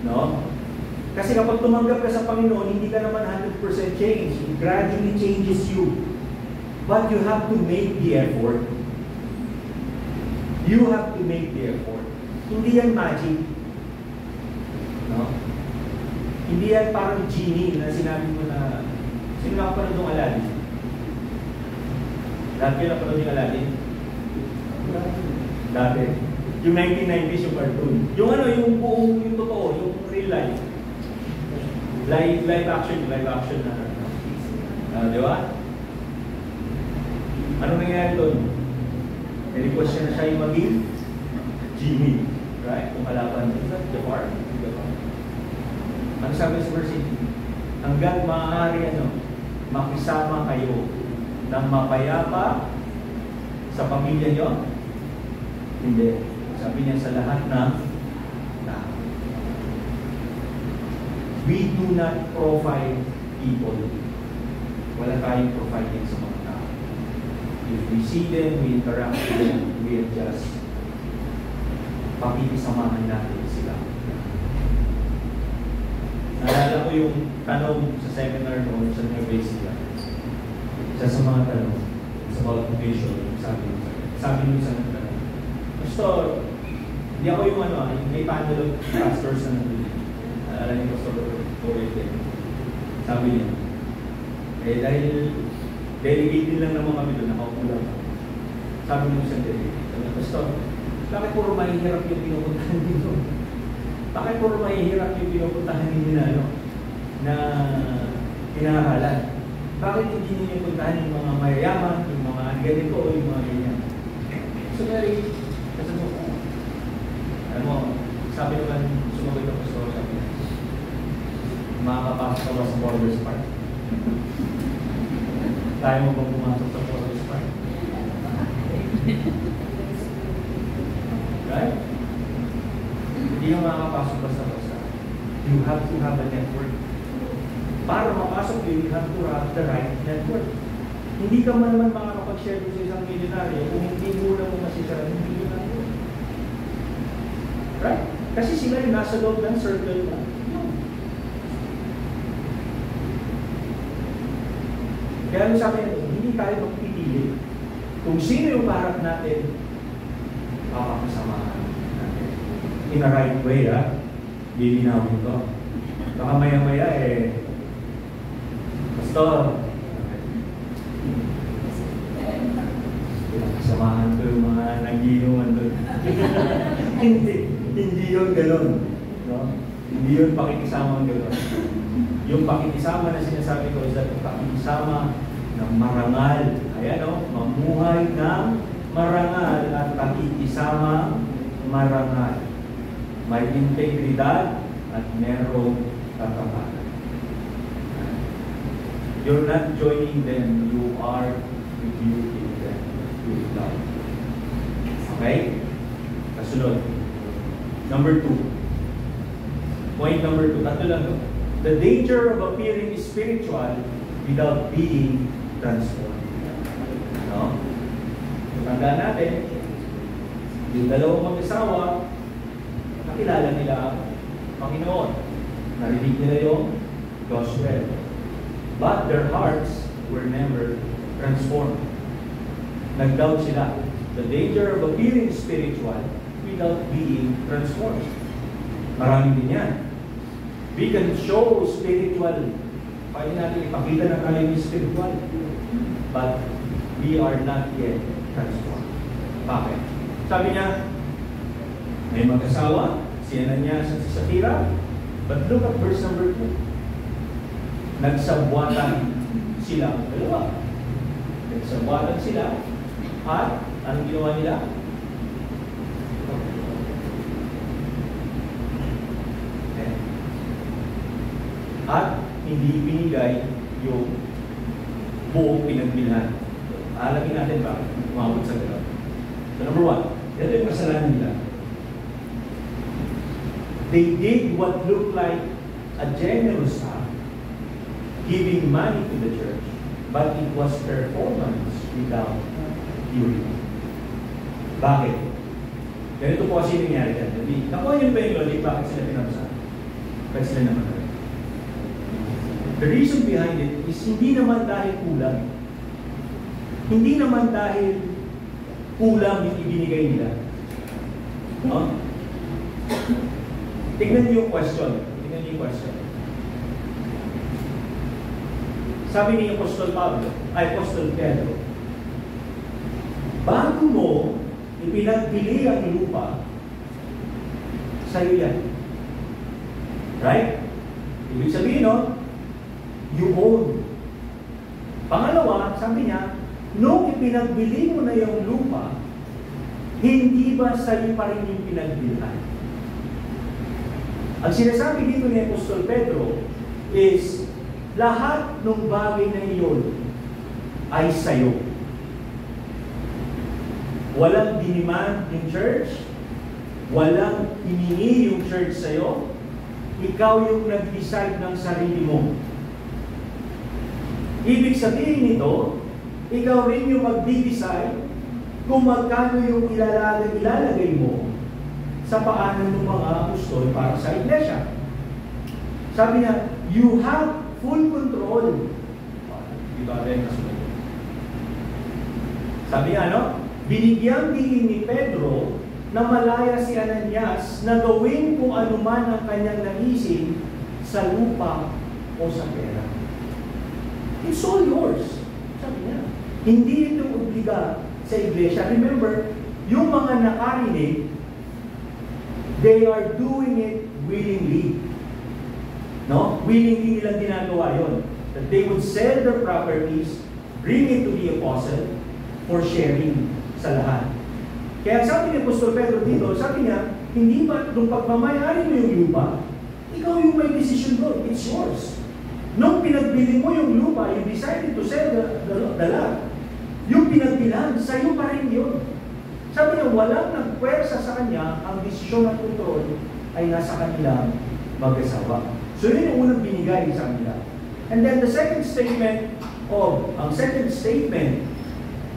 A: No? Kasi kapag tumanggap ka sa Panginoon, hindi ka naman 100% change. It gradually changes you. But you have to make the effort. You have to make the effort. Hindi yan magic. No? Hindi yan parang genie na sinabi mo na, sino nakapanood ng Aladdin? Lahat kayo napanood yung Aladdin? Dati. Yung 1990s yung cartoon. Yung ano, yung buong, yung totoo, yung real life. Live action na. Di ba? Ano nangyayari doon? Request siya na siya yung maging genie. Right? Kung kalaban. Is that the part? Ano sabi sa verse 18? Hanggat maaari makisama kayo ng mapayapa sa pamilya nyo? Hindi. Sabi niya sa lahat ng tao. We do not profile people. Wala tayong profiling sa mga tao. If we see them, we interact with them, we adjust. Pakikisamahan natin sila. Naalala ko yung tanong sa seminar noon sa New Basic. Isa sa mga tanong sa about vision, sabi nyo sa nagtanong, Pastor, hindi ako yung may panel of pastors na nandun. Alam niyo, Pastor Torete. Sabi niya, dahil delegate din lang naman kami doon, nakaupo lang. Sabi niyo sa delegate, Pastor, bakit puro mahihirap yung pinupuntahan dito? Bakit puro mahihirap yung pinupuntahan ninyo na pinaralan? Bakit hindi niyo puntahan yung mga mayayaman, yung mga ganito o yung mga ganyan? So, kasi mo, alam mo, sabi naman, sumagot ang pastor, sabi niya, makakapasok ka ba sa Borders Park? Tayo mo bang pumasok sa Borders Park? Right? Hindi ka makakapasok basta-basta. You have to have a network. Para mapasok you have to have the right network. Hindi ka man naman makakapag-share sa isang milyonaryo kung hindi muna mo masisara ng milyonaryo. Right? Kasi sila yung nasa loob ng circle mo. Kaya ano sabi natin, hindi tayo magpipili. Kung sino yung kaharap natin, papakasamahan natin. In a right way, lilinawin ko. Baka maya-maya Pastor, kasamahan ko yung mga nagiinuman doon. Hindi yun gano'n. No? Hindi yun pakikisama gano'n. Yung pakikisama na sinasabi ko is that pakikisama ng marangal. Ayan mamuhay ng marangal at pakikisama marangal. May integridad at merong katapatan. You're not joining them, you are rebuking them with love. Okay? Kasunod. Number 2. Point number 2. Tatlo lang ito. The danger of appearing spiritual without being transformed. No? Tandaan natin, yung dalawang mag-asawa, nakilala nila ang Panginoon. Narinig nila yung gospel. But their hearts were never transformed. Nag-doubt sila. The danger of appearing spiritual without being transformed. Marami din yan. We can show spiritual. Pwede natin ipakita na tayo yung spiritual. But we are not yet transformed. Bakit? Sabi niya, may mag-asawa, si Ananias at si Sapphira. But look at verse number 2. Nagsabwatan sila dalawa. Nagsabwatan sila at anong ginawa nila? At hindi binigay yung buong pinagbilhan. Alamin natin ba? Umabot sa gano'n. So number 1, ito yung kasalanan nila. They did what looked like a generous act, giving money to the church, but it was performance without purity. Bakit? Ganito po kasi nangyari dyan. Nakuha niyo ba yung logic? Bakit sila pinamsa? Bakit sila naman? The reason behind it is hindi naman dahil kulang. Hindi naman dahil kulang yung ibinigay nila. No? Tingnan niyo yung question. Sabi ni Apostol Pedro, bago mo ipinagbili ang lupa, sa'yo yan. Right? Ibig sabihin, no? You own. Pangalawa, sabi niya, nung ipinagbili mo na yung lupa, hindi ba sa'yo pa rin yung pinagbilhan? Ang sinasabi dito ni Apostol Pedro is, lahat ng bagay na iyon ay sa'yo. Walang diniman yung church, walang hiningi yung church sa'yo, ikaw yung nag-decide ng sarili mo. Ibig sabihin nito, ikaw rin yung mag-decide kung magkano yung ilalagay mo sa paanan ng mga apostol para sa iglesia. Sabi niya, you have full control. Diba rin nasunod? Sabi niya, no? Binigyang diin ni Pedro na malaya si Ananias na gawin kung anuman ang kanyang naisip sa lupa o sa pera. It's all yours. Sabi niya. Hindi ito obliga sa iglesia. Remember, yung mga nakarinig, they are doing it willingly. No? Willingly nilang ginagawa yun. That they would sell their properties, bring it to the apostle for sharing sa lahat. Kaya sabi ni Apostol Pedro dito, sabi niya, hindi ba nung pagmamayari mo yung lupa, ikaw yung may decision doon. It's yours. Nung pinagbili mo yung lupa, you decided to sell the land. Yung pinagbilan, sa'yo pa rin yun. Sabi niya, walang nagpwersa sa kanya, ang desisyon at kontrol ay nasa kanilang mag-asawa. So yun yung unang binigay sa kanila. And then the second statement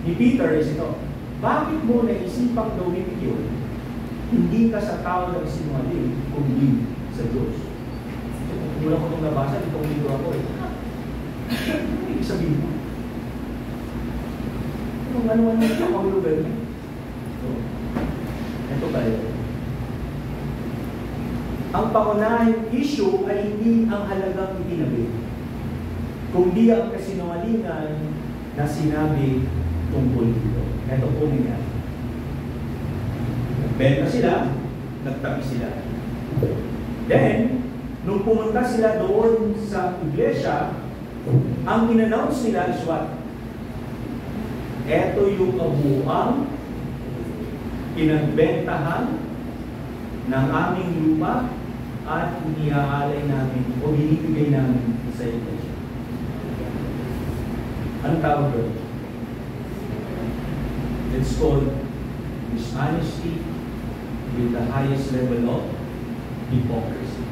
A: ni Peter is ito, bakit mo naisipang gawin yun? Hindi ka sa tao ng sinungaling, kundi sa Diyos. So, mula ko itong nabasa, itong libro ako eh. Ano yung sabihin mo? Kung ano-ano yung kakahulugan mo. So, ito tayo. Ang pangunahing issue ay hindi ang halagang itinabi, kundi ang kasinungalingan na sinabi tungkol dito. Ito po niya. Nagbenta sila, nagtabi sila. Then, nung pumunta sila doon sa iglesia, ang in-announce nila is what? Ito yung kabuuang pinagbentahan ng aming lupa at iniaalay namin o binibigay namin sa iglesia. Anong tawag doon? It's called dishonesty with the highest level of hypocrisy.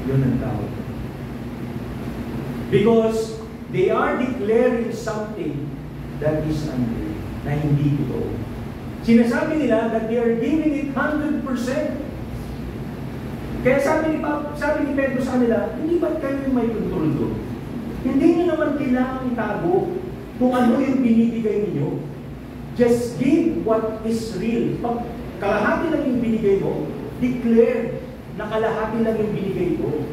A: Yun ang tawag. Because they are declaring something that is unreal, na hindi totoo. Sinasabi nila that they are giving it 100%. Kaya sabi ni Pedro sa kanila, hindi ba't kayo yung may control doon? Hindi nyo naman kailangan itago kung ano yung binibigay niyo. Just give what is real. Pag kalahati lang yung binigay mo, declare na kalahati lang yung binigay mo.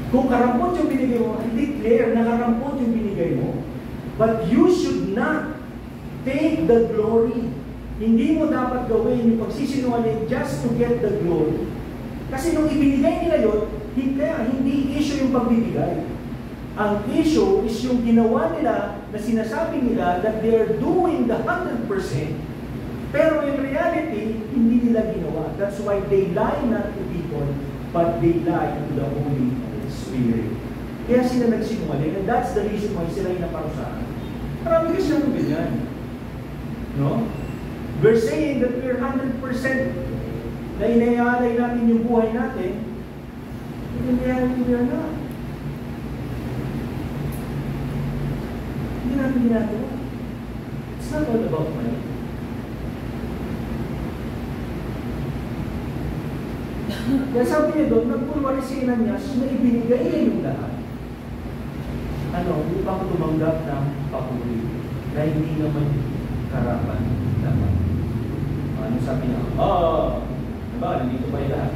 A: Kung karampot yung binigay mo, declare na karampot yung binigay mo. But you should not take the glory. Hindi mo dapat gawin yung pagsisinungaling just to get the glory. Kasi nung ibinigay nila yun, hindi issue yung pagbibigay. Ang issue is yung ginawa nila na sinasabi nila that they are doing the 100%. Pero in reality, hindi nila ginawa. That's why they lie not to people, but they lie to the Holy Spirit. Kaya sila nagsinungaling, and that's the reason why sila yung naparusahan. Marami kasi naman ganyan. No? We're saying that we're 100% na inayalay natin yung buhay natin, in reality, we are not. Hindi natin ginagawa. It's not all about money. Kaya sabi niya doon, nagpulwari si Ananias na ibinigay niya yung lahat. Upang tumanggap ng papuri na hindi naman karapan dapat. Ano sabi niya? Nandito pa yung lahat.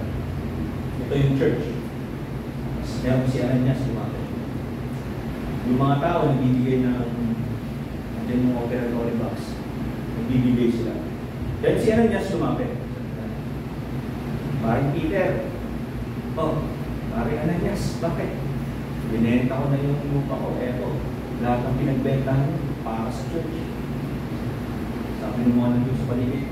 A: Ito yung church. Kaya si Ananias lumapit. Yung mga tao nagbibigay ng yung operatory box. Nagbibigay sila. Then si Ananias lumapit. Paring Peter. Paring Ananias. Bakit? Binenta ko na yung lupa ko. Eto, lahat ng pinagbentahan para sa church. Sabi ng mga nandun sa paligid.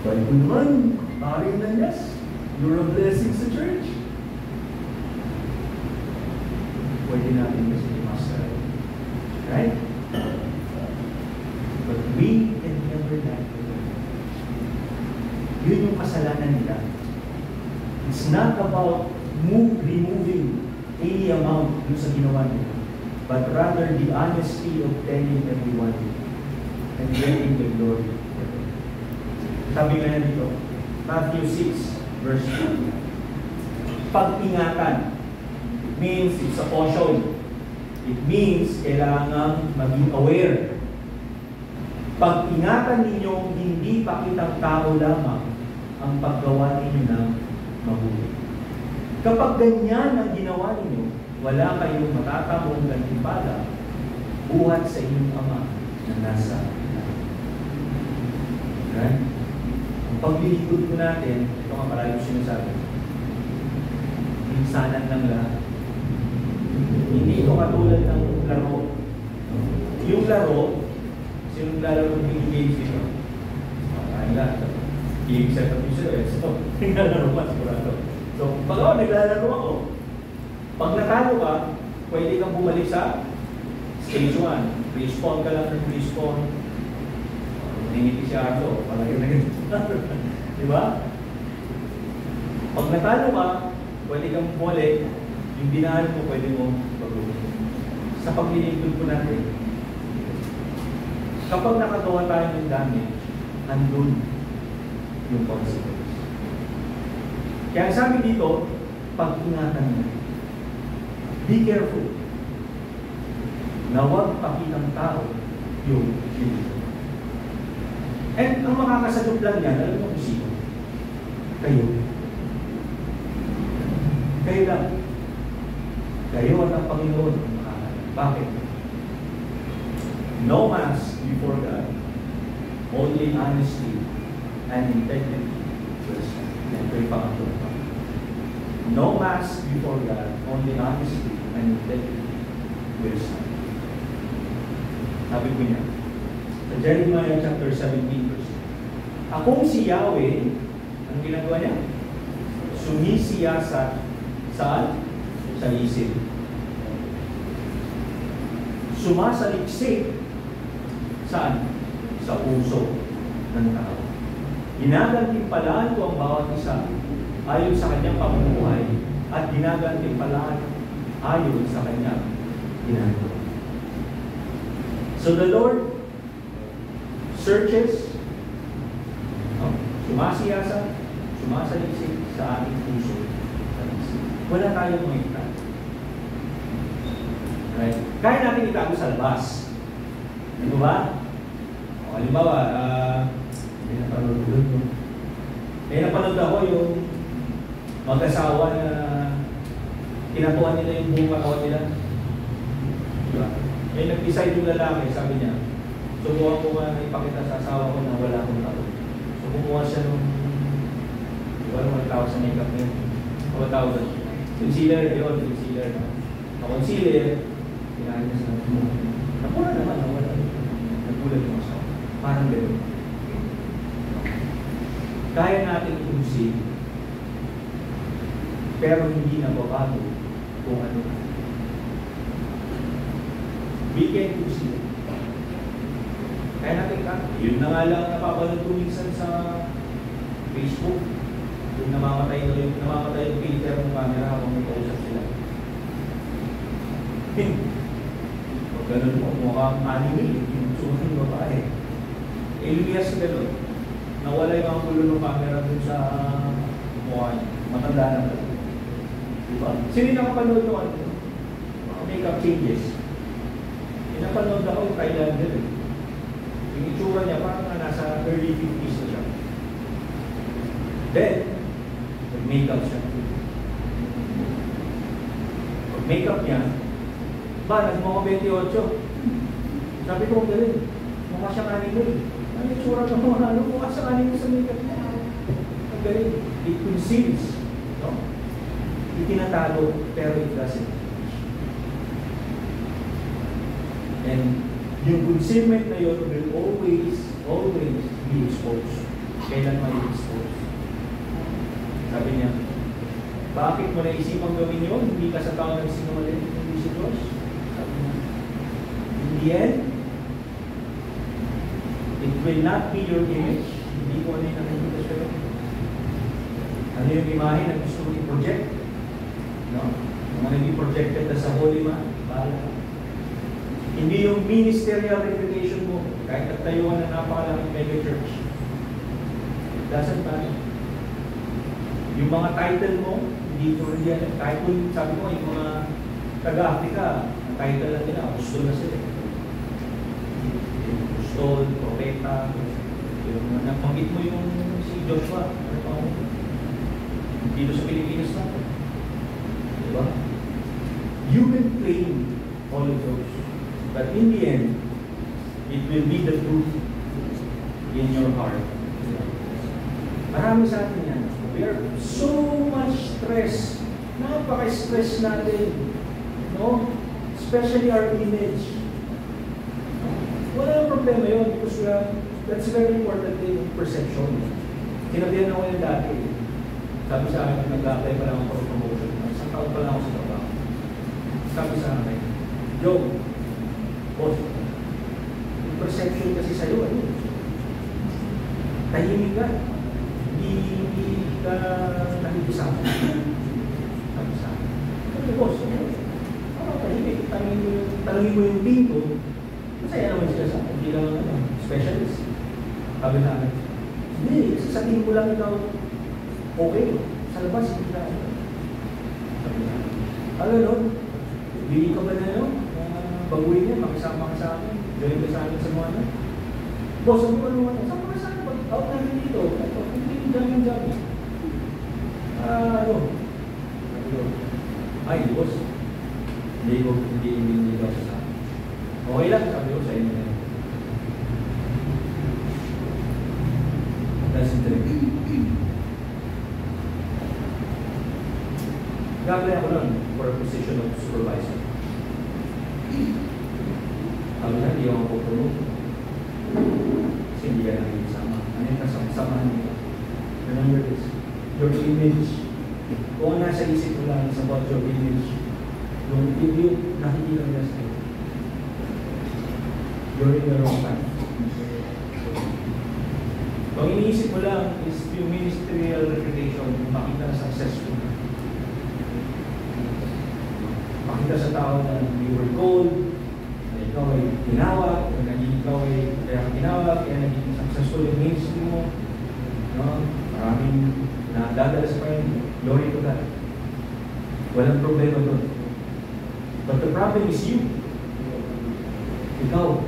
A: Balik mo naman, paring Ananias. You're a blessing sa church. Pwede natin kasi i-master. Right? But we can never let go. Yun yung kasalanan nila. It's not about removing any amount dun sa ginawa nila, but rather the honesty of telling everyone and getting the glory. Sabi nga dito, Matthew 6, verse 2. Pag-ingatan means it's a caution. It means kailangan maging aware. Pag-ingatan ninyong hindi pakitang tao lamang ang paggawa ninyo ng mabuti. Kapag ganyan ang ginawa ninyo, wala kayong matatamong gantimpala buhat sa inyong Ama na nasa langit. Right? Ang paglilingkod ko natin, ito nga parang sinasabi, minsanan lang lahat. Hindi ito katulad ng laro. Yung laro, sinong lalaro ng video games dito? Kain lahat. Game set up yung sila. So, naglalaro pa sigurado. So, pag ako, naglalaro ako. Pag natalo ka, pwede kang bumalik sa stage 1. Respawn ka lang ng respawn. Nangiti si Arlo. Parang yun. Di ba? Pag natalo ka, pwede kang bumalik. Yung dinaan mo, pwede mo pag-uwi. Sa paglilingkod ko natin, kapag nakagawa tayo ng damage, andun yung consequence. Kaya sabi dito, pag-ingatan mo. Be careful na huwag pakitang tao yung pinito. And ang makakasagot lang yan, alam mo kung sino? Kayo. Kayo lang. Kayo at ang Panginoon. Bakit? No mask before God, only honesty and integrity. Ito yung pangatlo. No mask before God, only honesty and integrity will stand. Sabi ko niya, sa Jeremiah chapter 17 verse. Akong si Yahweh, ang ginagawa niya? Sumisiyasat saan? Sa isip. Sumasaliksik saan? Sa puso ng tao. Ginagantimpalaan ko ang bawat isa ayon sa kanyang pamumuhay at ginagantimpalaan ayon sa kanyang ginagawa. So the Lord searches, sumasiyasa, sumasaliksik sa ating puso. Wala tayong makita. Right? Kaya natin itago sa labas. Ano ba? O, halimbawa, napanood ako yung mag-asawa na kinatuan nila yung buong katawan nila. Diba? May nag-decide yung lalaki, sabi niya, subukan ko nga ipakita sa asawa ko na wala akong tao. So kumuha siya nung walang tao sa makeup niya. O tawag. Concealer, yun, concealer. Concealer, kinahin niya sa napura naman, nawala. Nagulat yung asawa. Parang gano'n. Kaya natin i-conceive, pero hindi nababago kung ano. We can conceive. Kaya natin yun na nga lang napapanood ko minsan sa Facebook. Yung namamatay yung filter ng camera habang may kausap sila. Pag ganun mo, mukhang anime, yung sumunod yung babae. Elias ganun. nawala yung angulo ng camera dun sa mukha niya. Matanda na pala. Diba? Sino yung nakapanood nung ano? Makeup changes. Yung napanood ako yung Thailander eh. Yung itsura niya parang nasa early 50s na siya. Then, nag-makeup siya. Pag-makeup niya, ba, nagmukha 28. Sabi ko, ang galing. Mukha siyang anime. Ano yung tsura ng mga ano? Mukha siyang anime sa makeup niya. Ang galing. It conceals. No? Itinatalo, pero it doesn't. And yung concealment na yun will always be exposed. Kailan man i-expose? Sabi niya, bakit mo naisipang gawin yun? Hindi ka sa tao nagsinungaling, hindi si Diyos. Sabi niya, in the end, it will not be your image. Hindi ko ano yung nakikita sa'yo. Ano yung imahe na gusto mo i-project? No? Kung ano yung projected na sa Holy Man, bahala ka. Hindi yung ministerial reputation mo, kahit nagtayuan na napakalaking mega church. It doesn't matter. Yung mga title mo, hindi ko rin yan. Kahit kung sabi mo, yung mga taga-Africa, ang title lang nila, apostol na sila. Yung apostol, propeta, yung napanggit mo yung si Joshua, dito sa Pilipinas natin. Diba? You can claim all of those. But in the end, it will be the truth in your heart. Marami sa atin yan. We are so much stress. Napaka-stress natin. No? Especially our image. Wala nang problema yun because that's very important in perception. Sinabihan ako yun dati. Sabi sa akin, nag-apply pa lang ako for promotion. Isang taon pa lang ako sa trabaho. Sabi sa akin, Joe, boss, yung perception kasi sa'yo, ano? Tahimik ka. Hindi ka nakikisama. Sabi sa akin. Sabi, boss, tahimik. Tanungin mo yung team ko. Masaya naman sila sa akin. Hindi lang specialist. Sabi na akin, hindi, sa team ko lang ikaw okay. Sa labas, hindi na. Sabi na akin, alam nun, bili ka ba na yun? Baguhin niya, makisama ka sa akin. Gawin ka sa akin sa mga anak. Boss, ano ba naman? Saan ka sa akin? Out namin dito. Hindi yung dami-dami. Ano? Ay, boss. Hindi daw sa akin. Okay lang, sabi ko sa inyo na yun. That's it. Nag-apply ako nun for a position of supervisor. Sabi na, hindi ako pupuno. Kasi hindi ka nakikisama. Ano yung kasama nila? Remember this. Your image. Kung nasa isip mo lang sa about your image, yung nakikita nila sa'yo. You're in the wrong path. Kung iniisip mo lang is yung ministerial reputation, makita na successful. Makita sa tao na you were called, na ikaw ay tinawag, o naging ikaw ay kaya tinawag, kaya naging successful yung ministry mo. No? Maraming nadadala sa kanya. Glory to God. Walang problema doon. But the problem is you. Ikaw.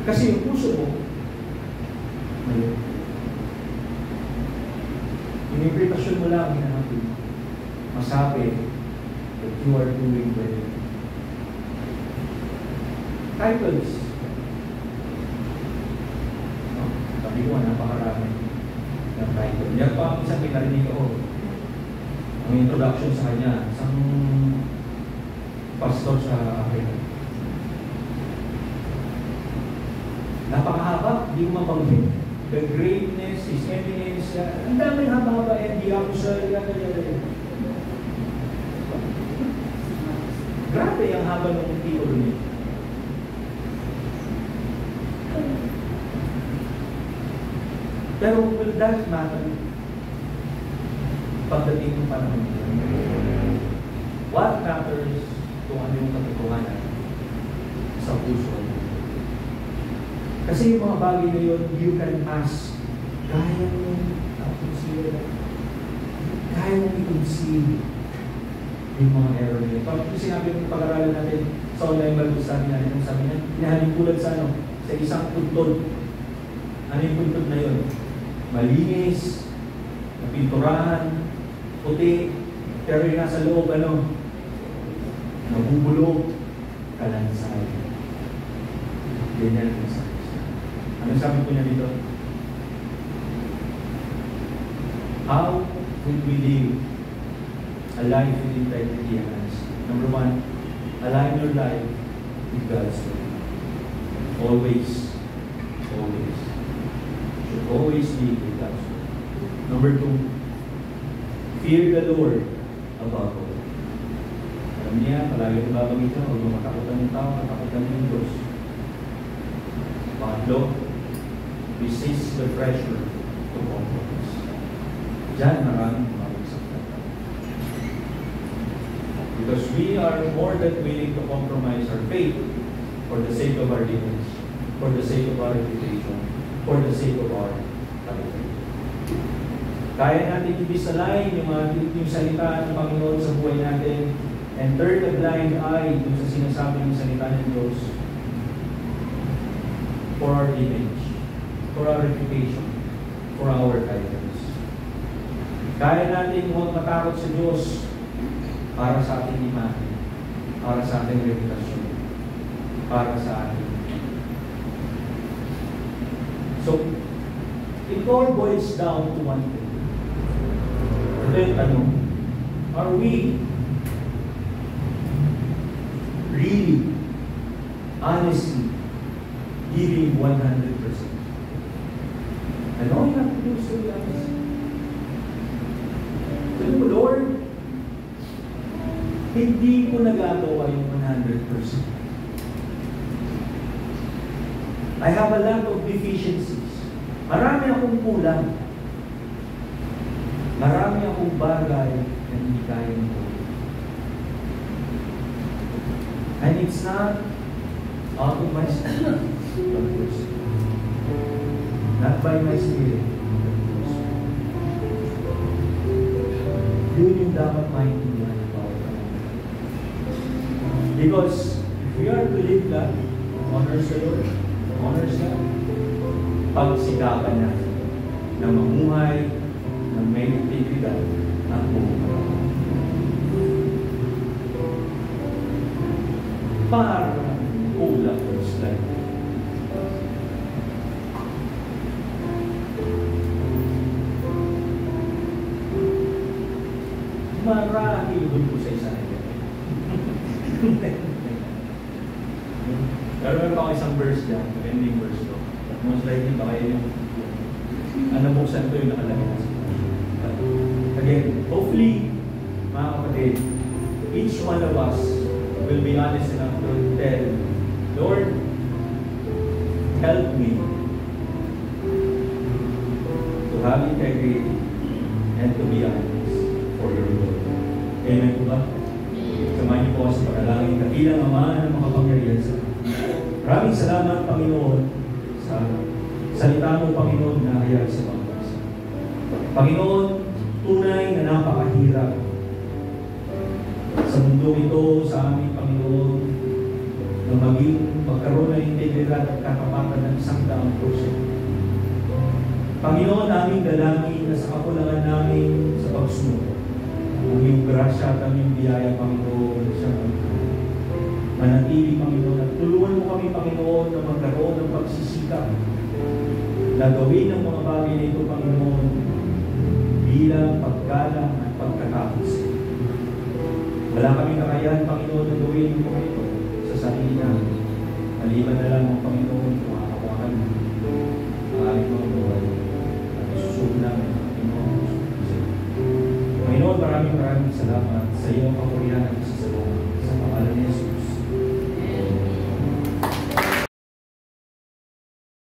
A: Kasi yung puso mo, ngayon, yung implication mo lang hinahanapin, masabi that you are doing well. Titles. No? Sabi ko, napakarami ng title. Yan pa ang isang pinarinig ko. Ang introduction sa kanya, isang pastor sa Africa. Napakahaba, hindi ko mabanggit. The greatness, His eminence, ang daming haba-haba, and the apostle, grabe ang haba ng titulo niya. Pero will that matter? Pagdating ng panahon. What matters kung ano yung katotohanan sa puso? Kasi yung mga bagay na yun, you can ask, kaya mo kaya mo i-conceive yung mga error na yun. Pag sinabi yung pag-aralan natin sa online Bible study natin, sabi niya, inahalintulad sa sa isang puntod. Ano yung puntod na yun? Malinis, napinturahan, puti, pero yung nasa loob, nabubulog, kalansay. Ganyan ang sabi. Ano sabi ko niya dito? How would we live a life with integrity and honesty? Number one, align your life with God's will. Always. Should always live with God's will. Number two, fear the Lord above all. Alam niya, palagi yung babangit niya, huwag mo matakutan ng tao, matakutan ng Diyos. Pangatlo, resist the pressure to compromise. Diyan maraming makakasaktan. Because we are more than willing to compromise our faith for the sake of our demons, for the sake of our reputation, for the sake of our career. Kaya natin i-disalign yung salita ng Panginoon sa buhay natin and turn a blind eye dun sa sinasabi ng salita ng Diyos for our image, for our reputation, for our titles. Kaya natin huwag matakot sa Diyos para sa ating imahe, para sa ating reputasyon, para sa ating. So, it all boils down to one thing. Then, are we really, honestly, giving 100%? And all you have to do is to be honest. Sabi mo, Lord, hindi ko nagagawa yung 100%. I have a lot of deficiencies. Marami akong kulang. Marami akong bagay na hindi kaya mo. And it's not out of my spirit, not by my spirit. Yun yung dapat maintindihan ng bawat ano. Because if we are to live that, honors the Lord, honors God, pagsikapan natin na mamuhay ng may integridad at buhay. Para ulap ng slide. Marahil doon po sa isa na ito. Pero meron ako isang verse dyan, ending verse to. Most likely baka yun yung nabuksan ko yung nakalagay na siya. Again, hopefully, mga kapatid, each one of us will be honest enough to tell, Lord, help me to have integrity and to be honest for your glory. Amen po ba? Samahin niyo po sa panalangin kabilang Ama ng makapangyarihan sa maraming salamat, Panginoon, sa salita mo, Panginoon, na hayag sa mga bansa. Panginoon, tunay na napakahirap sa mundo ito, sa aming Panginoon, na magkaroon ng integridad at katapatan ng 100%. Panginoon, aming dalangin na sa kakulangan namin sa pagsunod, ang iyong grasya at ang iyong biyaya, Panginoon, sa manatili, Panginoon, at tulungan mo kami, Panginoon, na magkaroon ng pagsisikap na gawin ang mga bagay na ito, Panginoon, bilang paggalang at pagkatapos. Wala kaming kakayahan, Panginoon, na gawin yung mga ito sa sarili namin. Maliban na lang ang Panginoon kung makakawakan mo ang aming mga buhay at isusunod namin ang ating mga puso. Panginoon, maraming salamat sa iyo ang kapurihan at sa pangalan ni Jesus.